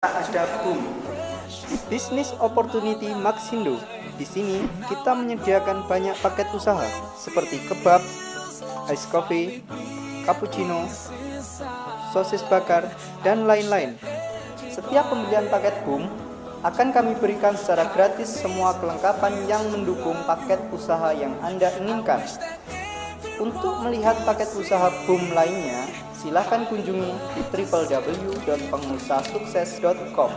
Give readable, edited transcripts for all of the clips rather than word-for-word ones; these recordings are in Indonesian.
Ada boom. Bisnis Opportunity Maxindo. Di sini kita menyediakan banyak paket usaha seperti kebab, ice coffee, cappuccino, sosis bakar, dan lain-lain. Setiap pembelian paket boom akan kami berikan secara gratis semua kelengkapan yang mendukung paket usaha yang Anda inginkan. Untuk melihat paket usaha boom lainnya, silahkan kunjungi www.pengusahasukses.com.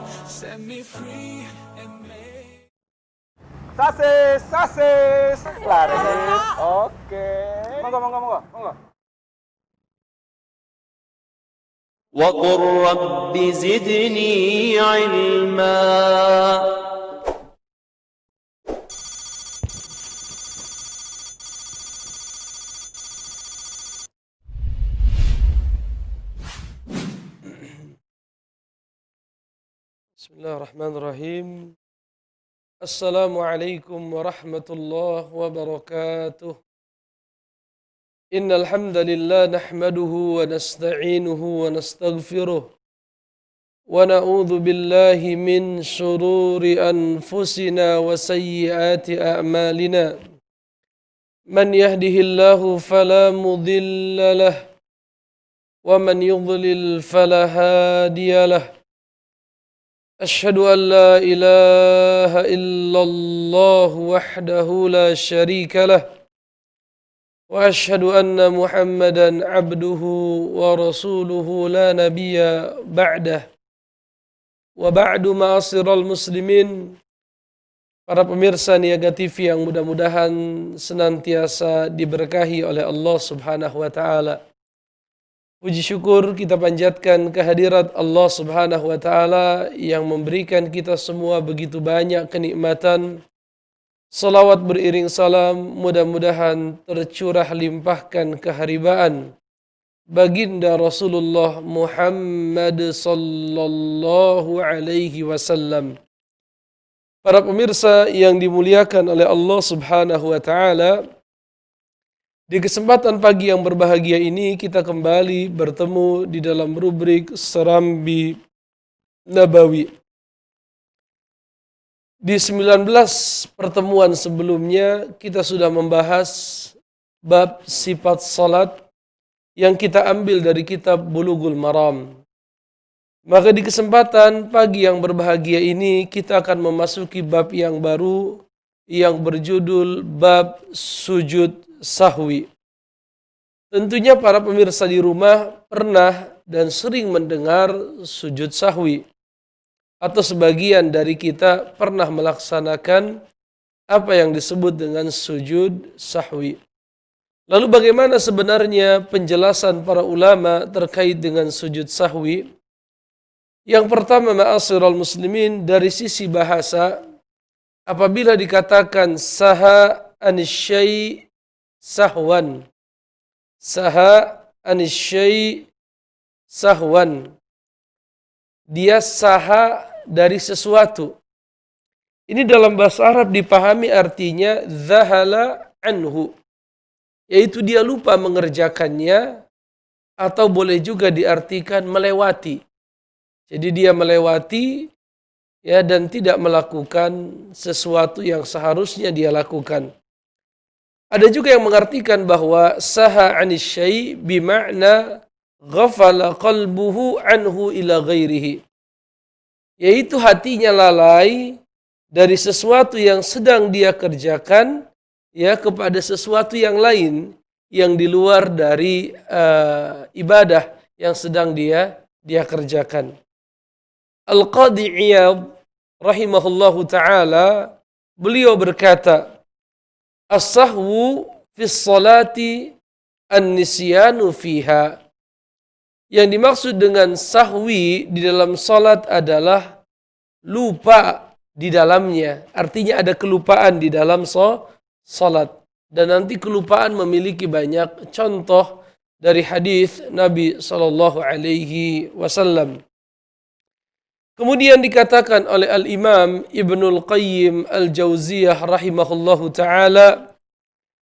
Sasis, laris. Oke. Monggo. وقل رب زدني علما. Bismillahirrahmanirrahim. Assalamualaikum warahmatullahi wabarakatuh. Innal hamdalillah nahmaduhu wa nasta'inuhu wa nastaghfiruh wa na'udzu billahi min shururi anfusina wa sayyiati a'malina. Man yahdihillahu fala mudilla lah wa man yudlil fala hadiya lah. أشهد أن لا إله إلا الله وحده لا شريك له وأشهد أن محمدا عبده ورسوله لا نبي بعده وبعد معاشر المسلمين. Para pemirsa Niaga TV yang mudah-mudahan senantiasa diberkahi oleh Allah Subhanahu wa taala. Puji syukur kita panjatkan kehadirat Allah Subhanahu wa taala yang memberikan kita semua begitu banyak kenikmatan. Salawat beriring salam mudah-mudahan tercurah limpahkan keharibaan baginda Rasulullah Muhammad sallallahu alaihi wasallam. Para pemirsa yang dimuliakan oleh Allah Subhanahu wa taala, di kesempatan pagi yang berbahagia ini kita kembali bertemu di dalam rubrik Serambi Nabawi. Di 19 pertemuan sebelumnya kita sudah membahas bab sifat salat yang kita ambil dari kitab Bulughul Maram. Maka di kesempatan pagi yang berbahagia ini kita akan memasuki bab yang baru yang berjudul bab sujud sahwi. Tentunya para pemirsa di rumah pernah dan sering mendengar sujud sahwi, atau sebagian dari kita pernah melaksanakan apa yang disebut dengan sujud sahwi. Lalu bagaimana sebenarnya penjelasan para ulama terkait dengan sujud sahwi? Yang pertama, ma'asyiral muslimin, dari sisi bahasa, apabila dikatakan saha anisyai sahwan, saha anisyai sahwan, dia saha dari sesuatu. Ini dalam bahasa Arab dipahami artinya zahala anhu, yaitu dia lupa mengerjakannya, atau boleh juga diartikan melewati. Jadi dia melewati ya, dan tidak melakukan sesuatu yang seharusnya dia lakukan. Ada juga yang mengartikan bahwa saha anisyai bima'na ghafala qalbuhu anhu ila ghairihi, yaitu hatinya lalai dari sesuatu yang sedang dia kerjakan ya kepada sesuatu yang lain yang di luar dari ibadah yang sedang dia kerjakan. Al-Qadhi Iyad rahimahullahu ta'ala, beliau berkata, as-sahwu fis salati an-nisyanu fiha. Yang dimaksud dengan sahwi di dalam salat adalah lupa di dalamnya. Artinya ada kelupaan di dalam salat. Dan nanti kelupaan memiliki banyak contoh dari hadis Nabi sallallahu alaihi wasallam. Kemudian dikatakan oleh Al-Imam Ibnul Qayyim Al-Jauziyah rahimahullahu ta'ala,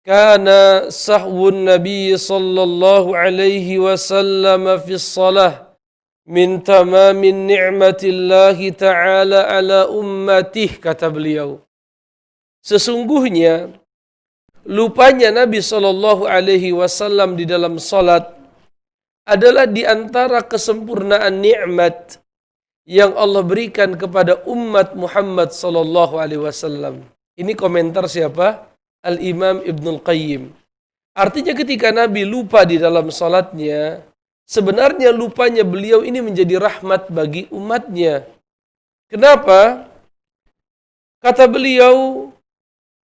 kana sahwun Nabi sallallahu alaihi wasallam fi shalah min tamamin ni'matillahi ta'ala ala ummatih, kata beliau. Sesungguhnya lupanya Nabi SAW di dalam salat adalah di antara kesempurnaan nikmat yang Allah berikan kepada umat Muhammad SAW. Ini komentar siapa? Al-Imam Ibnul Qayyim. Artinya ketika Nabi lupa di dalam salatnya, sebenarnya lupanya beliau ini menjadi rahmat bagi umatnya. Kenapa? Kata beliau,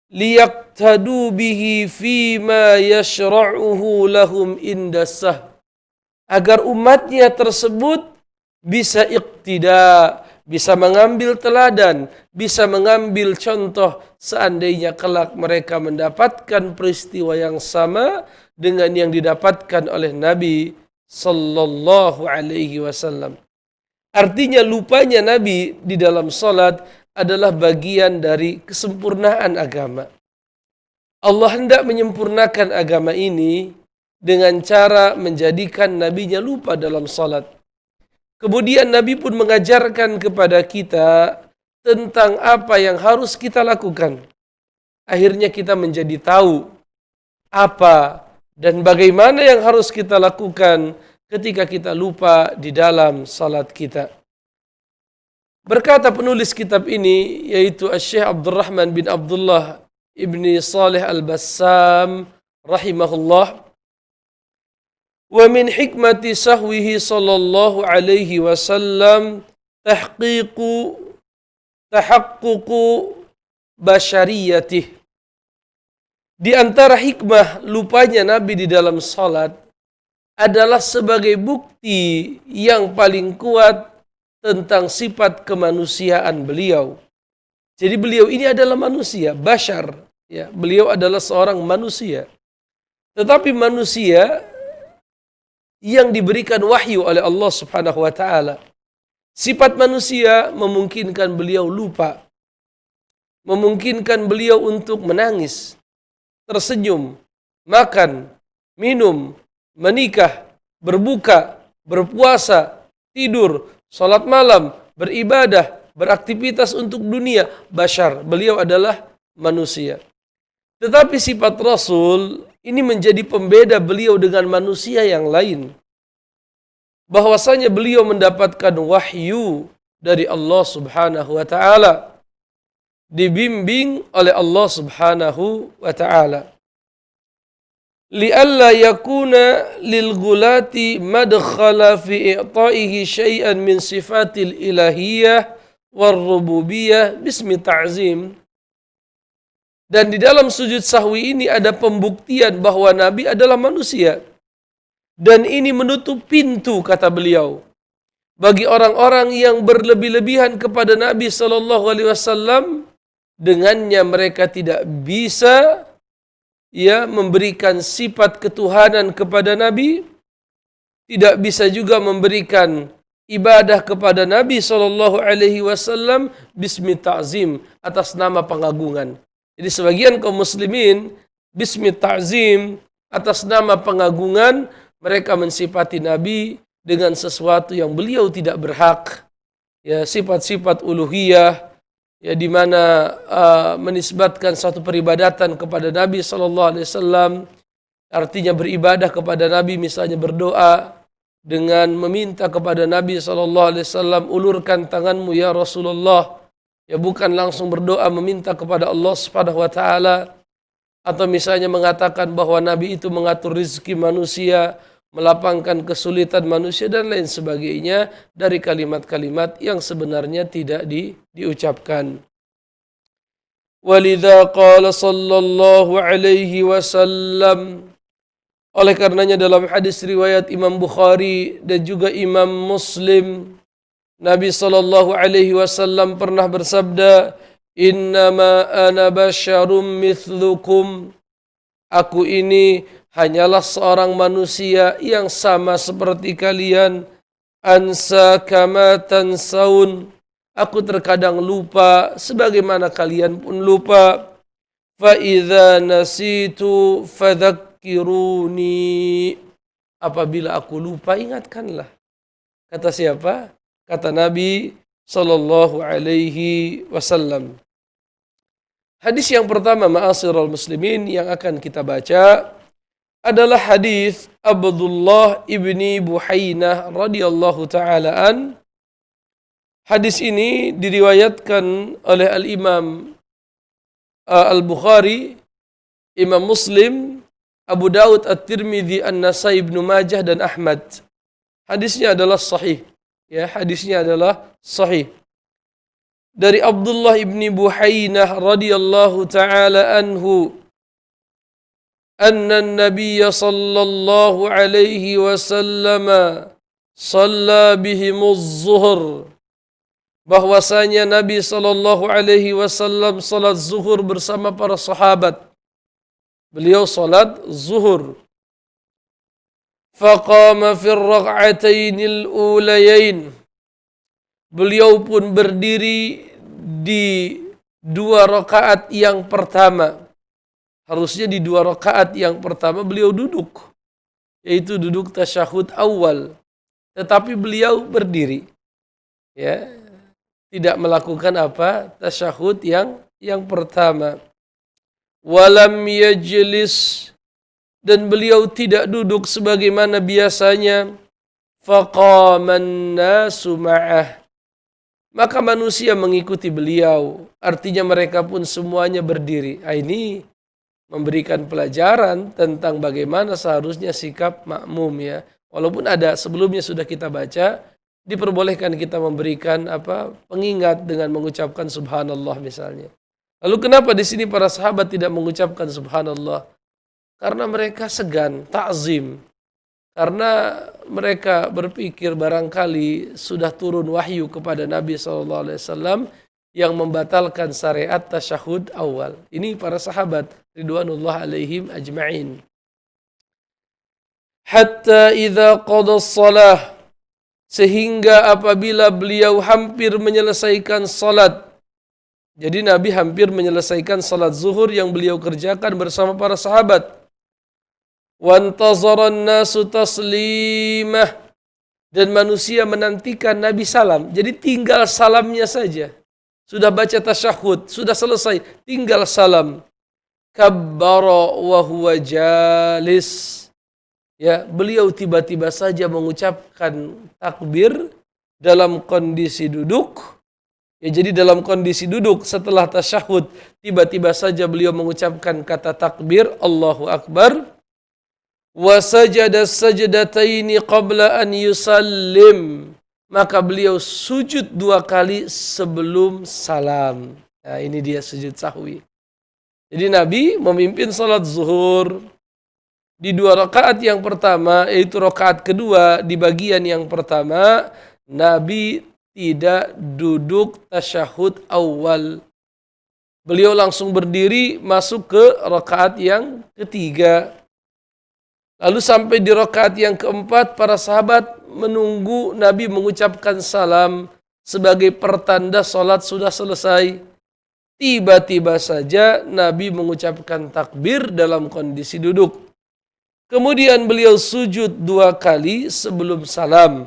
liyaqtadu bihi fima yashra'uhu lahum indasah. Agar umatnya tersebut bisa iqtida, bisa mengambil teladan, bisa mengambil contoh seandainya kelak mereka mendapatkan peristiwa yang sama dengan yang didapatkan oleh Nabi sallallahu alaihi wasallam. Artinya lupanya Nabi di dalam salat adalah bagian dari kesempurnaan agama. Allah hendak menyempurnakan agama ini dengan cara menjadikan nabinya lupa dalam salat. Kemudian Nabi pun mengajarkan kepada kita tentang apa yang harus kita lakukan. Akhirnya kita menjadi tahu apa dan bagaimana yang harus kita lakukan ketika kita lupa di dalam salat kita. Berkata penulis kitab ini, yaitu Syekh Abdurrahman bin Abdullah ibni Salih al-Bassam rahimahullah, wa min hikmati sahwihi sallallahu alaihi wasallam tahaqququ basyariyatih. Di antara hikmah lupanya Nabi di dalam salat adalah sebagai bukti yang paling kuat tentang sifat kemanusiaan beliau. Jadi beliau ini adalah manusia, bashar, ya. Beliau adalah seorang manusia. Tetapi manusia yang diberikan wahyu oleh Allah Subhanahu wa taala. Sifat manusia memungkinkan beliau lupa. Memungkinkan beliau untuk menangis, tersenyum, makan, minum, menikah, berbuka, berpuasa, tidur, salat malam, beribadah, beraktivitas untuk dunia. Bashar, beliau adalah manusia. Tetapi sifat Rasul ini menjadi pembeda beliau dengan manusia yang lain. Bahwasanya beliau mendapatkan wahyu dari Allah Subhanahu wa taala, dibimbing oleh Allah Subhanahu wa taala. Li'alla yakuna lil ghulati madkhala fi i'ta'ihi syai'an min sifatil ilahiyah war rububiyah bismi ta'zim. Dan di dalam sujud sahwi ini ada pembuktian bahwa Nabi adalah manusia. Dan ini menutup pintu, kata beliau, bagi orang-orang yang berlebih-lebihan kepada Nabi SAW. Dengannya mereka tidak bisa memberikan sifat ketuhanan kepada Nabi, tidak bisa juga memberikan ibadah kepada Nabi SAW bismi ta'zim, atas nama pengagungan. Jadi sebagian kaum muslimin bismi ta'zim, atas nama pengagungan, mereka mensifati Nabi dengan sesuatu yang beliau tidak berhak. Ya, sifat-sifat uluhiyah, ya, di mana menisbatkan satu peribadatan kepada Nabi SAW, artinya beribadah kepada Nabi, misalnya berdoa dengan meminta kepada Nabi SAW, ulurkan tanganmu ya Rasulullah, ya, bukan langsung berdoa meminta kepada Allah Subhanahu wa taala. Atau misalnya mengatakan bahwa Nabi itu mengatur rizki manusia, melapangkan kesulitan manusia dan lain sebagainya dari kalimat-kalimat yang sebenarnya tidak diucapkan. Walidha qala sallallahu alaihi wasallam, oleh karenanya dalam hadis riwayat Imam Bukhari dan juga Imam Muslim, Nabi sallallahu alaihi wasallam pernah bersabda, innama ana basyarum mithlukum, aku ini hanyalah seorang manusia yang sama seperti kalian. Ansa kama tansaun, aku terkadang lupa sebagaimana kalian pun lupa. Fa idza nasitu fadzakkiruni, apabila aku lupa ingatkanlah. Kata siapa? Kata Nabi sallallahu alaihi wasallam. Hadis yang pertama, ma'asyiral muslimin, yang akan kita baca adalah hadis Abdullah ibni Buhainah radhiyallahu taala an. Hadis ini diriwayatkan oleh Al-Imam Al-Bukhari, Imam Muslim, Abu Daud, At-Tirmidzi, An-Nasai, Ibnu Majah dan Ahmad. Hadisnya adalah sahih. Ya, hadisnya adalah sahih. Dari Abdullah ibni Buhainah radhiyallahu taala anhu, anna an-nabiy sallallahu alaihi wasallam shalla bihimuz zuhur, bahwasanya Nabi sallallahu alaihi wasallam salat zuhur bersama para sahabat. Beliau salat zuhur. Faqama fi ar-rak'atainil ulayain. Beliau pun berdiri di 2 rakaat yang pertama. Harusnya di 2 rakaat yang pertama beliau duduk, yaitu duduk tasyahud awal. Tetapi beliau berdiri. Ya, tidak melakukan apa? Tasyahud yang pertama. Walam yajlis, dan beliau tidak duduk sebagaimana biasanya. Faqaman nasu ma'ah, maka manusia mengikuti beliau. Artinya mereka pun semuanya berdiri. Ini memberikan pelajaran tentang bagaimana seharusnya sikap makmum, ya. Walaupun ada sebelumnya sudah kita baca, diperbolehkan kita memberikan pengingat dengan mengucapkan subhanallah misalnya. Lalu kenapa di sini para sahabat tidak mengucapkan subhanallah? Karena mereka segan, ta'zim. Karena mereka berpikir barangkali sudah turun wahyu kepada Nabi SAW yang membatalkan syariat tasyahud awal. Ini para sahabat ridwanullah alaihim ajma'in. Hatta idza qada shalah, sehingga apabila beliau hampir menyelesaikan salat. Jadi Nabi hampir menyelesaikan salat zuhur yang beliau kerjakan bersama para sahabat. Wantazaran nasu taslimah, dan manusia menantikan Nabi salam. Jadi tinggal salamnya saja. Sudah baca tasyahud, sudah selesai, tinggal salam. Kabbara wa huwa jalis. Ya, beliau tiba-tiba saja mengucapkan takbir dalam kondisi duduk. Ya, jadi dalam kondisi duduk setelah tasyahud, tiba-tiba saja beliau mengucapkan kata takbir, Allahu Akbar. Wa sajada sajdataini qabla an yusallim, maka beliau sujud 2 kali sebelum salam. Nah, ini dia sujud sahwi. Jadi Nabi memimpin salat zuhur di 2 rakaat yang pertama, yaitu rakaat kedua di bagian yang pertama, Nabi tidak duduk tasyahud awal. Beliau langsung berdiri masuk ke rakaat yang ketiga. Lalu sampai di rakaat yang keempat, para sahabat menunggu Nabi mengucapkan salam sebagai pertanda salat sudah selesai. Tiba-tiba saja Nabi mengucapkan takbir dalam kondisi duduk. Kemudian beliau sujud 2 kali sebelum salam.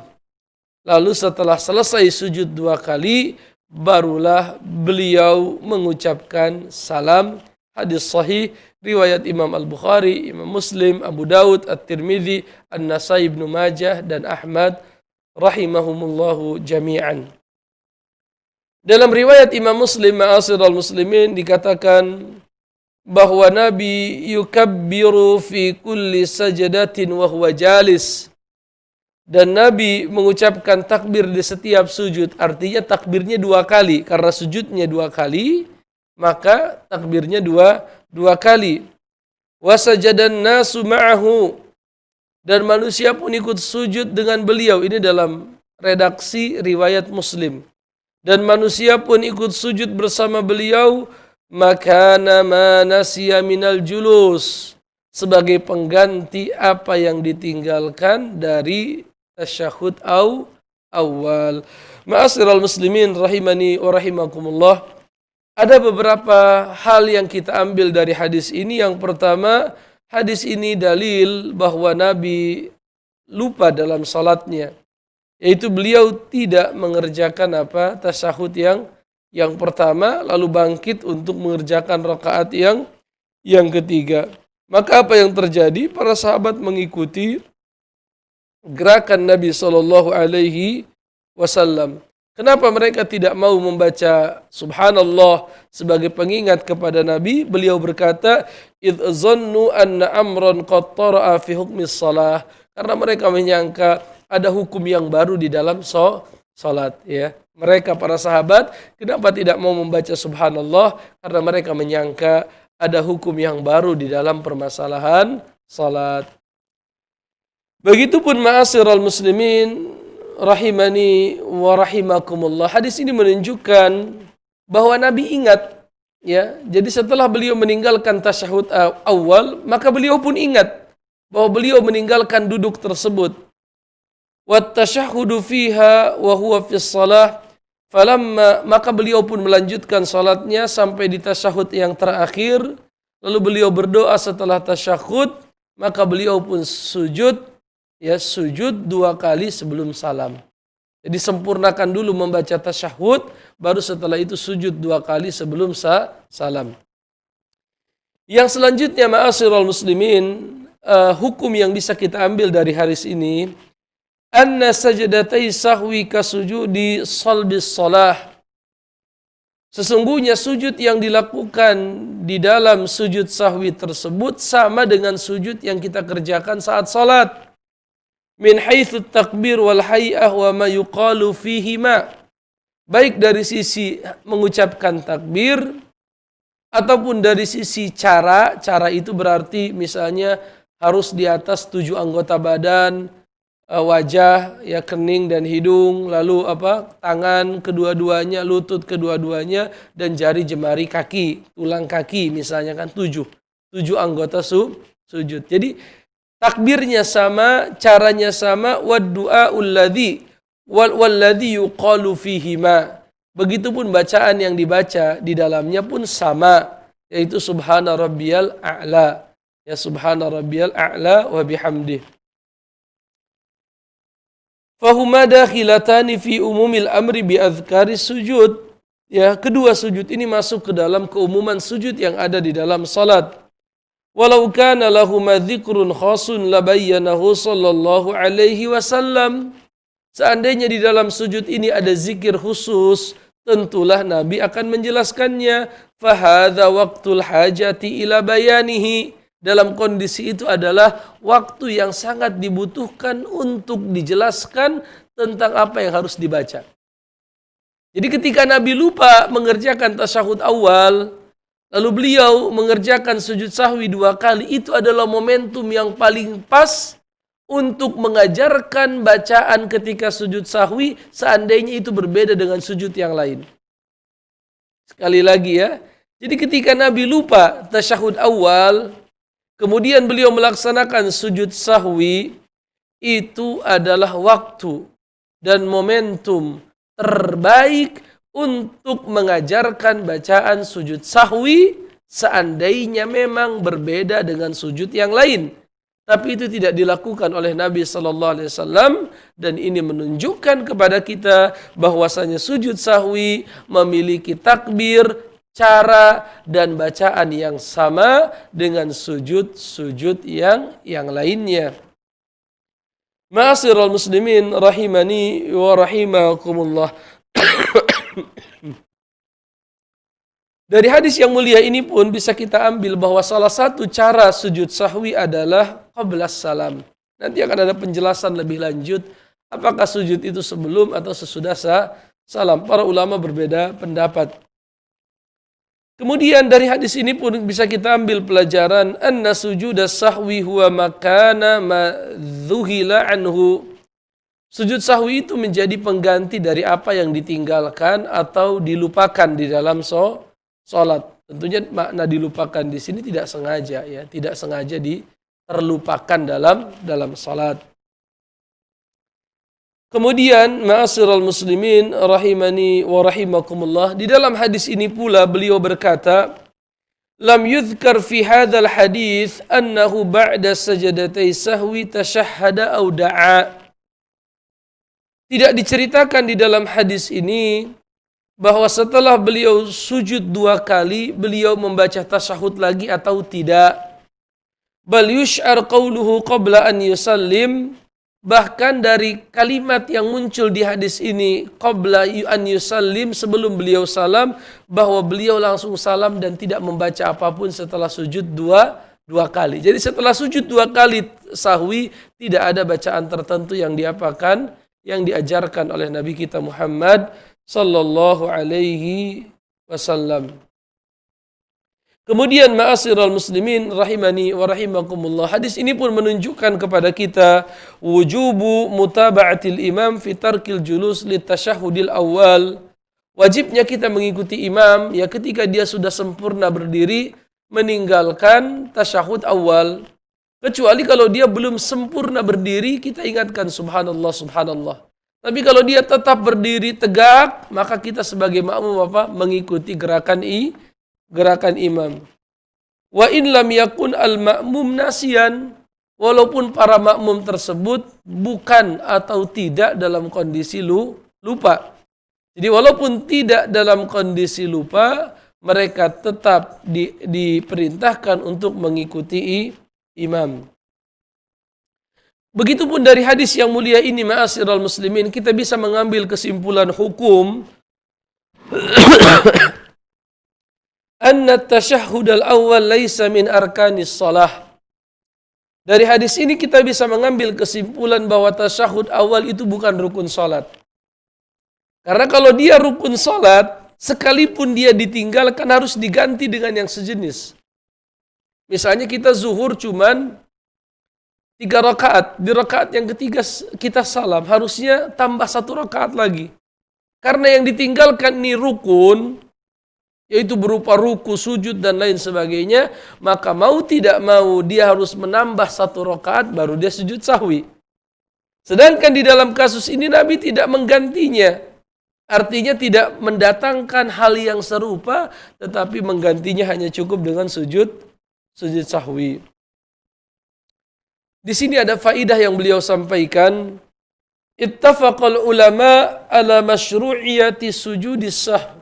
Lalu setelah selesai sujud 2 kali, barulah beliau mengucapkan salam. Hadis sahih riwayat Imam Al-Bukhari, Imam Muslim, Abu Daud, At-Tirmidzi, An-Nasai, Ibnu Majah dan Ahmad rahimahumullahu jami'an. Dalam riwayat Imam Muslim, ma'asyiral muslimin, dikatakan bahwa Nabi yukabbiru fi kulli sajdatin wa huwa jalis. Dan Nabi mengucapkan takbir di setiap sujud. Artinya takbirnya 2 kali. Karena sujudnya 2 kali, maka takbirnya dua kali. Wasajadan nasu ma'ahu, dan manusia pun ikut sujud dengan beliau. Ini dalam redaksi riwayat Muslim. Dan manusia pun ikut sujud bersama beliau. Makana ma nasiya minal julus, sebagai pengganti apa yang ditinggalkan dari tasyahud awal. Ma'asyiral muslimin rahimani wa rahimakumullah. Ada beberapa hal yang kita ambil dari hadis ini. Yang pertama, hadis ini dalil bahwa Nabi lupa dalam salatnya. yaitu beliau tidak mengerjakan tasyahud yang pertama lalu bangkit untuk mengerjakan rakaat yang ketiga. Maka apa yang terjadi? Para sahabat mengikuti gerakan Nabi Shallallahu Alaihi Wasallam. Kenapa mereka tidak mau membaca Subhanallah sebagai pengingat kepada Nabi? Beliau berkata, "Idh zannu anna amran qad tara'a fi hukmis shalah." Karena mereka menyangka ada hukum yang baru di dalam salat, ya. Mereka para sahabat kenapa tidak mau membaca Subhanallah? Karena mereka menyangka ada hukum yang baru di dalam permasalahan salat. Begitupun ma'asyiral muslimin rahimani wa rahimakumullah. Hadis ini menunjukkan bahwa Nabi ingat, ya. Jadi setelah beliau meninggalkan tasyahud awal, maka beliau pun ingat bahwa beliau meninggalkan duduk tersebut. Wat tasyahhudu fiha wa huwa fis shalah. Falamma, maka beliau pun melanjutkan salatnya sampai di tasyahud yang terakhir. Lalu beliau berdoa setelah tasyahud, maka beliau pun sujud, ya, sujud 2 kali sebelum salam. Jadi sempurnakan dulu membaca tasyahud, baru setelah itu sujud 2 kali sebelum salam. Yang selanjutnya ma'asyiral muslimin, hukum yang bisa kita ambil dari hadis ini, anna sajdatai sahwi kasujudi salbis shalah. Sesungguhnya sujud yang dilakukan di dalam sujud sahwi tersebut sama dengan sujud yang kita kerjakan saat salat. Min haitsu takbir wal hay'ah wa ma yuqalu fihima. Baik dari sisi mengucapkan takbir ataupun dari sisi cara itu berarti misalnya harus di atas 7 anggota badan, wajah, ya, kening dan hidung, lalu tangan kedua-duanya, lutut kedua-duanya, dan jari jemari kaki, tulang kaki misalnya kan 7 anggota sujud. Jadi takbirnya sama, caranya sama, wad du'aul ladzi walladzi yuqalu fihima. Begitupun bacaan yang dibaca di dalamnya pun sama, yaitu subhana rabbiyal a'la. Ya, subhana rabbiyal a'la wa bihamdih. Fahuma dakhilatani fi umumil amri bi adhkari sujud. Ya, kedua sujud ini masuk ke dalam keumuman sujud yang ada di dalam salat. Walau kana lahuma dzikrun khasun labayyanahu sallallahu alaihi wasallam. Seandainya di dalam sujud ini ada zikir khusus, tentulah Nabi akan menjelaskannya. Fahadha waqtul hajati ila bayanihi. Dalam kondisi itu adalah waktu yang sangat dibutuhkan untuk dijelaskan tentang apa yang harus dibaca. Jadi ketika Nabi lupa mengerjakan tasyahud awal, lalu beliau mengerjakan sujud sahwi 2 kali, itu adalah momentum yang paling pas untuk mengajarkan bacaan ketika sujud sahwi, seandainya itu berbeda dengan sujud yang lain. Sekali lagi ya, jadi ketika Nabi lupa tasyahud awal, kemudian beliau melaksanakan sujud sahwi, itu adalah waktu dan momentum terbaik untuk mengajarkan bacaan sujud sahwi seandainya memang berbeda dengan sujud yang lain. Tapi itu tidak dilakukan oleh Nabi SAW, dan ini menunjukkan kepada kita bahwasanya sujud sahwi memiliki takbir, cara dan bacaan yang sama dengan sujud-sujud yang lainnya. Ma'asyiral muslimin rahimani wa rahimakumullah. Dari hadis yang mulia ini pun bisa kita ambil bahwa salah satu cara sujud sahwi adalah qablas salam. Nanti akan ada penjelasan lebih lanjut apakah sujud itu sebelum atau sesudah salam. Para ulama berbeda pendapat. Kemudian dari hadis ini pun bisa kita ambil pelajaran anna sujudas sahwi huwa makana ma dzuhila anhu. Sujud sahwi itu menjadi pengganti dari apa yang ditinggalkan atau dilupakan di dalam salat. Tentunya makna dilupakan di sini tidak sengaja, ya, tidak sengaja terlupakan dalam salat. Kemudian ma'asyiral muslimin rahimani wa rahimakumullah, di dalam hadis ini pula beliau berkata, lam yuzkar fi hadzal hadis annahu ba'da sajdatay sahwi tashahhada aw da'a. Tidak diceritakan di dalam hadis ini bahwa setelah beliau sujud 2 kali, beliau membaca tasyahud lagi atau tidak. Bal yush'ar qawluhu qabla an yusallim. Bahkan dari kalimat yang muncul di hadis ini, qabla an yusallim, sebelum beliau salam, bahwa beliau langsung salam dan tidak membaca apapun setelah sujud dua kali. Jadi setelah sujud 2 kali sahwi, tidak ada bacaan tertentu yang diapakan, yang diajarkan oleh Nabi kita Muhammad sallallahu alaihi wasallam. Kemudian ma'asyiral muslimin rahimani wa rahimakumullah, hadis ini pun menunjukkan kepada kita wujubu mutaba'atil imam fi tarkil julus litasyahudil awal. Wajibnya kita mengikuti imam ya ketika dia sudah sempurna berdiri, meninggalkan tasyahud awal. Kecuali kalau dia belum sempurna berdiri, kita ingatkan subhanallah, subhanallah. Tapi kalau dia tetap berdiri tegak, maka kita sebagai makmum mengikuti gerakan imam. Wa in lam yakun al-ma'mum nasiyan, walaupun para makmum tersebut bukan atau tidak dalam kondisi lupa. Jadi walaupun tidak dalam kondisi lupa, mereka tetap diperintahkan untuk mengikuti imam. Begitupun dari hadis yang mulia ini, ma'asyiral muslimin, kita bisa mengambil kesimpulan hukum anna tasyahhud al-awwal laisa min arkanis shalah. Dari hadis ini kita bisa mengambil kesimpulan bahwa tasyahud awal itu bukan rukun salat. Karena kalau dia rukun salat, sekalipun dia ditinggalkan harus diganti dengan yang sejenis. Misalnya kita zuhur cuman 3 rakaat, di rakaat yang ketiga kita salam, harusnya tambah 1 rakaat lagi. Karena yang ditinggalkan ini rukun, yaitu berupa ruku, sujud, dan lain sebagainya, maka mau tidak mau dia harus menambah 1 rakaat baru dia sujud sahwi. Sedangkan di dalam kasus ini Nabi tidak menggantinya. Artinya tidak mendatangkan hal yang serupa, tetapi menggantinya hanya cukup dengan sujud sahwi. Di sini ada faidah yang beliau sampaikan. Ittafaqal ulama ala masyru'iyati sujudis sahwi.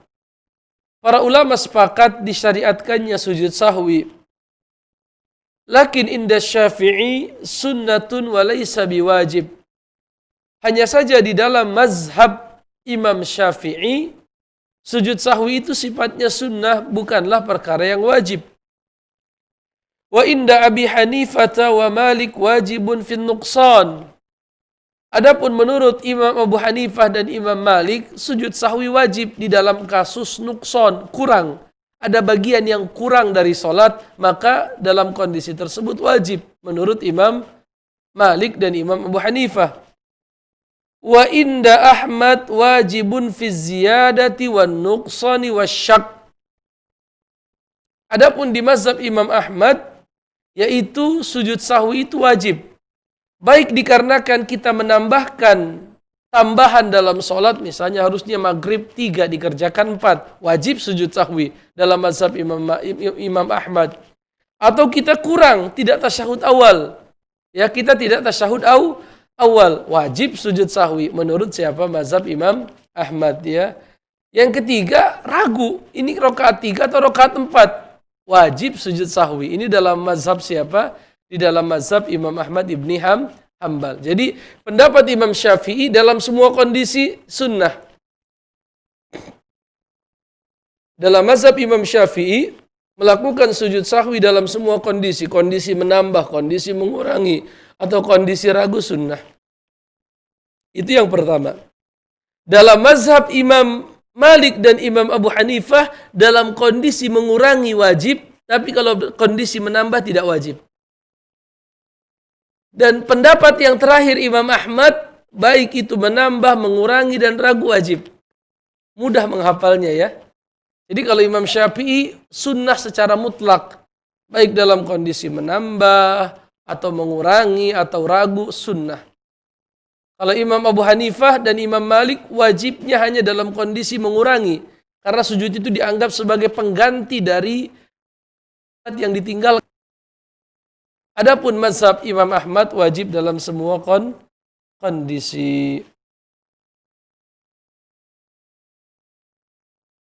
Para ulama sepakat disyariatkannya sujud sahwi. Lakin inda Syafi'i sunnatun wa laysa biwajib. Hanya saja di dalam mazhab Imam Syafi'i, sujud sahwi itu sifatnya sunnah, bukanlah perkara yang wajib. Wa inda Abi Hanifah wa Malik wajibun fin nuqsan. Adapun menurut Imam Abu Hanifah dan Imam Malik, sujud sahwi wajib di dalam kasus nuqsan, kurang. Ada bagian yang kurang dari salat, maka dalam kondisi tersebut wajib menurut Imam Malik dan Imam Abu Hanifah. Wa inda Ahmad wajibun fi ziyadati wan nuqsani wasyak. Adapun di mazhab Imam Ahmad, yaitu sujud sahwi itu wajib. Baik dikarenakan kita menambahkan tambahan dalam sholat, misalnya harusnya maghrib 3 dikerjakan 4, wajib sujud sahwi dalam mazhab Imam Ahmad. Atau kita kurang, tidak tasyahud awal. Ya, kita tidak tasyahud awal, wajib sujud sahwi menurut siapa? Mazhab Imam Ahmad ya. Yang ketiga, ragu, ini rakaat 3 atau rakaat 4, wajib sujud sahwi. Ini dalam mazhab siapa? Di dalam mazhab Imam Ahmad ibni Hanbal. Jadi pendapat Imam Syafi'i dalam semua kondisi sunnah. Dalam mazhab Imam Syafi'i melakukan sujud sahwi dalam semua kondisi. Kondisi menambah, kondisi mengurangi, atau kondisi ragu sunnah. Itu yang pertama. Dalam mazhab Imam Malik dan Imam Abu Hanifah, dalam kondisi mengurangi wajib, tapi kalau kondisi menambah tidak wajib. Dan pendapat yang terakhir Imam Ahmad, baik itu menambah, mengurangi, dan ragu wajib. Mudah menghafalnya ya. Jadi kalau Imam Syafi'i sunnah secara mutlak, baik dalam kondisi menambah, atau mengurangi, atau ragu, sunnah. Kalau Imam Abu Hanifah dan Imam Malik, wajibnya hanya dalam kondisi mengurangi. Karena sujud itu dianggap sebagai pengganti dari yang ditinggalkan. Adapun mazhab Imam Ahmad wajib dalam semua kondisi.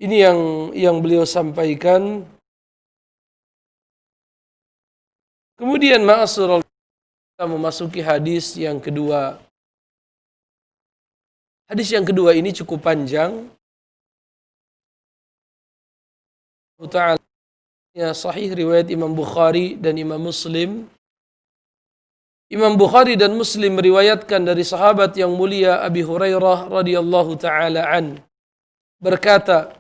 Ini yang beliau sampaikan. Kemudian ma'asyiral, kita memasuki hadis yang kedua. Hadis yang kedua ini cukup panjang. Ta'ala ya, sahih riwayat Imam Bukhari dan Imam Muslim. Imam Bukhari dan Muslim meriwayatkan dari sahabat yang mulia Abi Hurairah radhiyallahu taala an berkata,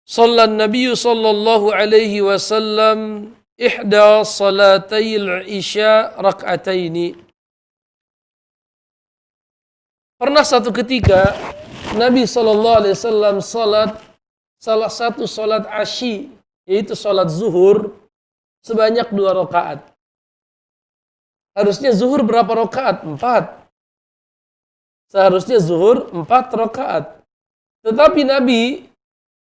"Shallan Nabi sallallahu alaihi wasallam ihda salatayil isya rak'ataini." Pernah satu ketika Nabi sallallahu alaihi wasallam salat salah satu salat asyi, yaitu salat zuhur, sebanyak 2 rakaat. Harusnya zuhur berapa rakaat? 4. Seharusnya zuhur 4 rakaat. Tetapi Nabi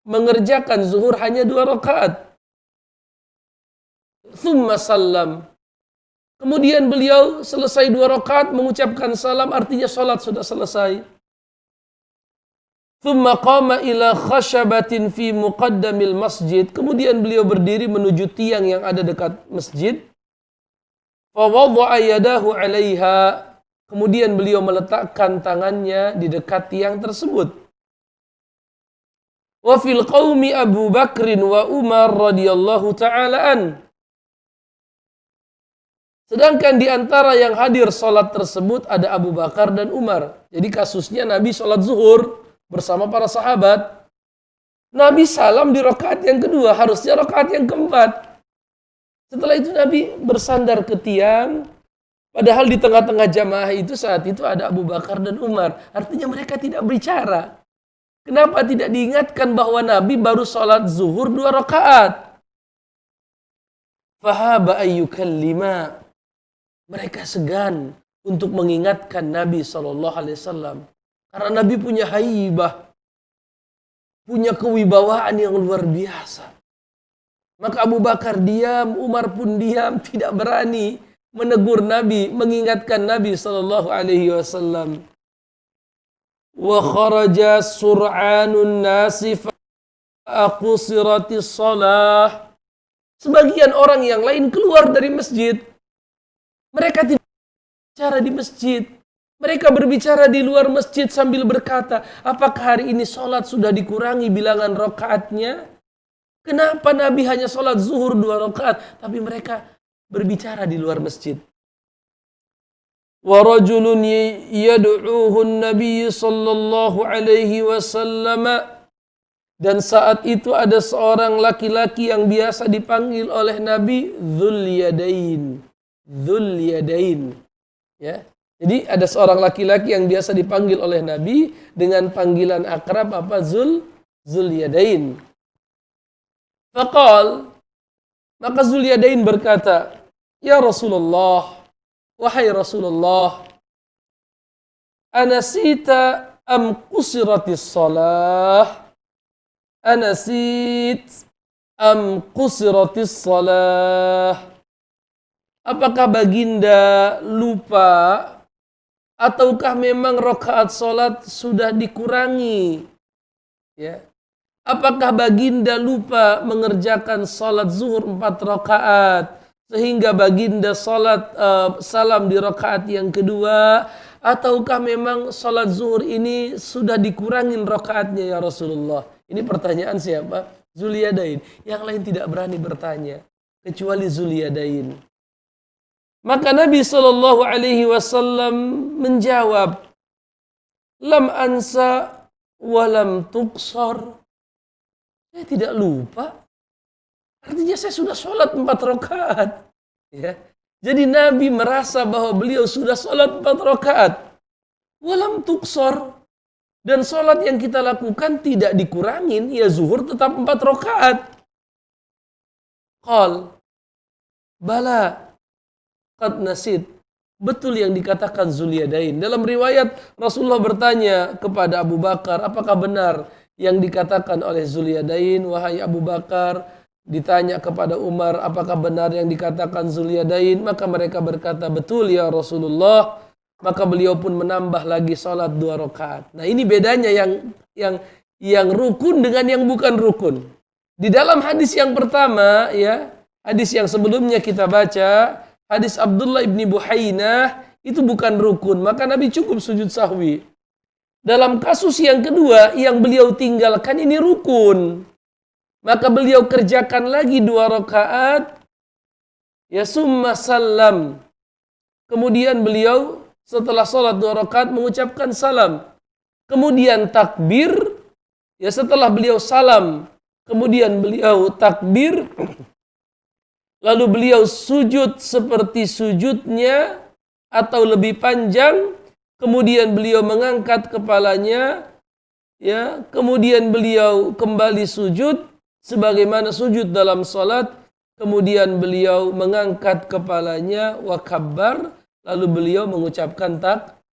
mengerjakan zuhur hanya 2 rakaat. Thumma sallam. Kemudian beliau selesai 2 rakaat mengucapkan salam, artinya salat sudah selesai. Thumma qama ila khashabatin fi muqaddamil masjid. Kemudian beliau berdiri menuju tiang yang ada dekat masjid. Fa wada'a yadahu 'alaiha. Kemudian beliau meletakkan tangannya di dekat tiang tersebut. Wa fil qaumi Abu Bakrin wa Umar radhiyallahu ta'ala an. Sedangkan di antara yang hadir salat tersebut ada Abu Bakar dan Umar. Jadi kasusnya Nabi salat zuhur bersama para sahabat. Nabi salam di rakaat yang kedua, harusnya rakaat yang keempat. Setelah itu Nabi bersandar ke tiang, padahal di tengah-tengah jamaah itu saat itu ada Abu Bakar dan Umar. Artinya mereka tidak berbicara. Kenapa tidak diingatkan bahwa Nabi baru salat zuhur 2 rakaat? Fahaba ayyukallima. Mereka segan untuk mengingatkan Nabi SAW. Karena Nabi punya haibah, punya kewibawaan yang luar biasa. Maka Abu Bakar diam, Umar pun diam, tidak berani menegur Nabi, mengingatkan Nabi SAW. Wa kharaja sur'anun nasi fa'aqusiratis salah. Sebagian orang yang lain keluar dari masjid. Mereka tidak bicara di masjid. Mereka berbicara di luar masjid sambil berkata, apakah hari ini sholat sudah dikurangi bilangan rakaatnya? Kenapa Nabi hanya sholat zuhur 2 rakaat? Tapi mereka berbicara di luar masjid. Wa rajulun yad'uhu an-nabiy sallallahu alaihi wasallam. Dan saat itu ada seorang laki-laki yang biasa dipanggil oleh Nabi Dzul Yadain. Dzul Yadain. Ya. Jadi ada seorang laki-laki yang biasa dipanggil oleh Nabi dengan panggilan akrab apa? Dzul Yadain. Faqal, maka Dzul Yadain berkata, "Ya Rasulullah, wahai Rasulullah, anasita am qusiratis salah? Anasit am qusiratis salah?" Apakah baginda lupa ataukah memang rakaat salat sudah dikurangi? Ya. Apakah baginda lupa mengerjakan salat zuhur 4 rakaat sehingga baginda salat salam di rakaat yang kedua, ataukah memang salat zuhur ini sudah dikurangin rakaatnya ya Rasulullah? Ini pertanyaan siapa? Dzul Yadain. Yang lain tidak berani bertanya kecuali Dzul Yadain. Maka Nabi SAW menjawab, "Lam ansa walam tuqsar." Saya tidak lupa. Artinya saya sudah sholat 4 rakaat. Ya. Jadi Nabi merasa bahwa beliau sudah sholat 4 rakaat. Walam tuqsar. Dan sholat yang kita lakukan tidak dikurangin. Ya zuhur tetap 4 rakaat. Qal, bala. Qad nasid. Betul yang dikatakan Dzul Yadain. Dalam riwayat Rasulullah bertanya kepada Abu Bakar, apakah benar yang dikatakan oleh Dzul Yadain? Wahai Abu Bakar. Ditanya kepada Umar, apakah benar yang dikatakan Dzul Yadain? Maka mereka berkata, betul ya Rasulullah. Maka beliau pun menambah lagi sholat 2 rakaat. Nah ini bedanya yang rukun dengan yang bukan rukun. Di dalam hadis yang pertama, ya, hadis yang sebelumnya kita baca, hadis Abdullah ibni Buhainah, itu bukan rukun, maka Nabi cukup sujud sahwi. Dalam kasus yang kedua, yang beliau tinggalkan ini rukun, maka beliau kerjakan lagi 2 rakaat, ya, summa salam. Kemudian beliau setelah sholat 2 rakaat mengucapkan salam. Kemudian takbir, ya, setelah beliau salam, kemudian beliau takbir, lalu beliau sujud seperti sujudnya atau lebih panjang, kemudian beliau mengangkat kepalanya, ya, kemudian beliau kembali sujud sebagaimana sujud dalam salat, kemudian beliau mengangkat kepalanya wa kabbar, lalu beliau mengucapkan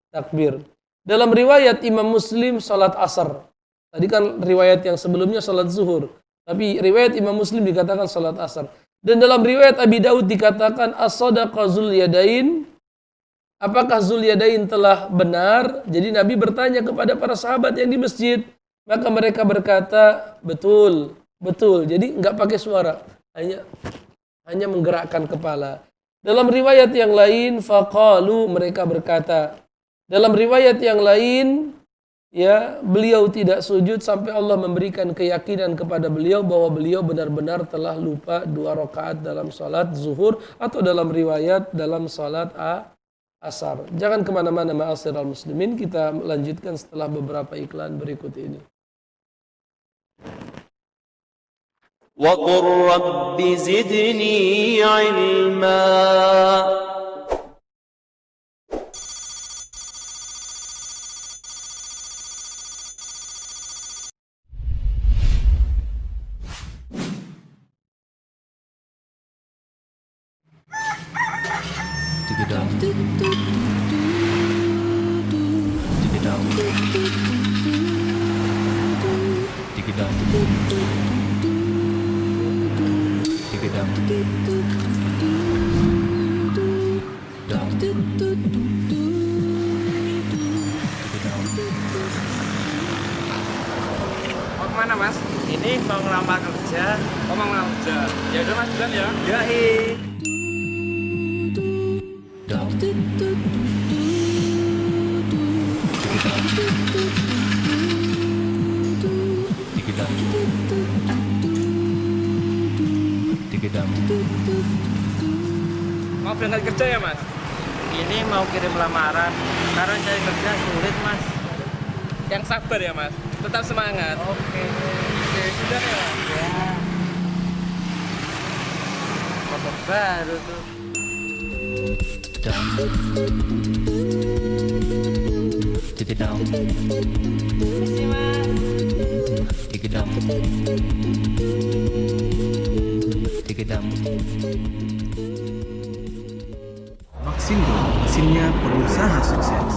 takbir. Dalam riwayat Imam Muslim salat asar. Tadi kan riwayat yang sebelumnya salat zuhur. Tapi riwayat Imam Muslim dikatakan salat asar. Dan dalam riwayat Abi Daud dikatakan as-sadaqa Zul Yadain. Apakah Zul Yadain telah benar? Jadi Nabi bertanya kepada para sahabat yang di masjid. Maka mereka berkata, betul, betul. Jadi enggak pakai suara. Hanya menggerakkan kepala. Dalam riwayat yang lain, faqalu, mereka berkata. Dalam riwayat yang lain, ya, beliau tidak sujud sampai Allah memberikan keyakinan kepada beliau bahwa beliau benar-benar telah lupa 2 rakaat dalam salat zuhur, atau dalam riwayat dalam salat asar. Jangan kemana-mana ma'asyiral muslimin, kita lanjutkan setelah beberapa iklan berikut ini. وقل رب زدني علما Mau kemana mas? Ini mau ngelamar kerja. Oh mau ngelamar kerja. Ya udah mas, jalan ya. Yoi. Mau berangkat kerja ya mas? Ini mau kirim lamaran. Karena cari kerja sulit mas. Yang sabar ya mas. Tetap semangat. Oke. Oke, sudah ya. Ya. Foto baru tuh. Misi mas. Maxindo, mesinnya pengusaha sukses.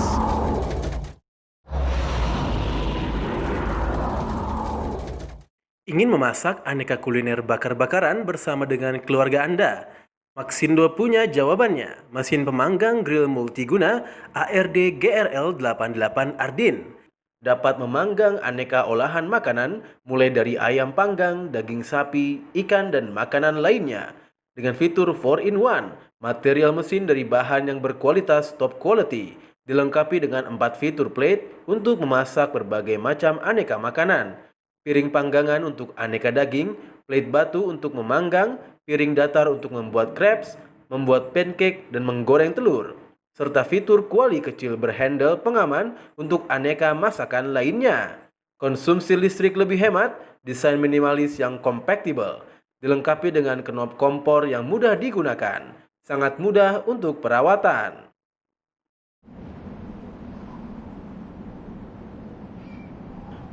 Ingin memasak aneka kuliner bakar-bakaran bersama dengan keluarga Anda? Maxindo punya jawabannya. Mesin pemanggang grill multiguna ARD GRL 88 Ardin. Dapat memanggang aneka olahan makanan mulai dari ayam panggang, daging sapi, ikan, dan makanan lainnya. Dengan fitur 4-in-1, material mesin dari bahan yang berkualitas top quality, dilengkapi dengan 4 fitur plate untuk memasak berbagai macam aneka makanan. Piring panggangan untuk aneka daging, plate batu untuk memanggang, piring datar untuk membuat crepes, membuat pancake, dan menggoreng telur. Serta fitur kuali kecil berhandle pengaman untuk aneka masakan lainnya. Konsumsi listrik lebih hemat, desain minimalis yang compactable, dilengkapi dengan knob kompor yang mudah digunakan, sangat mudah untuk perawatan.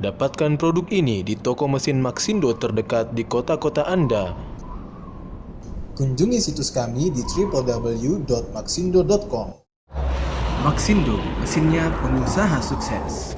Dapatkan produk ini di toko mesin Maxindo terdekat di kota-kota Anda. Kunjungi situs kami di www.maxindo.com. Maxindo, mesinnya pengusaha sukses.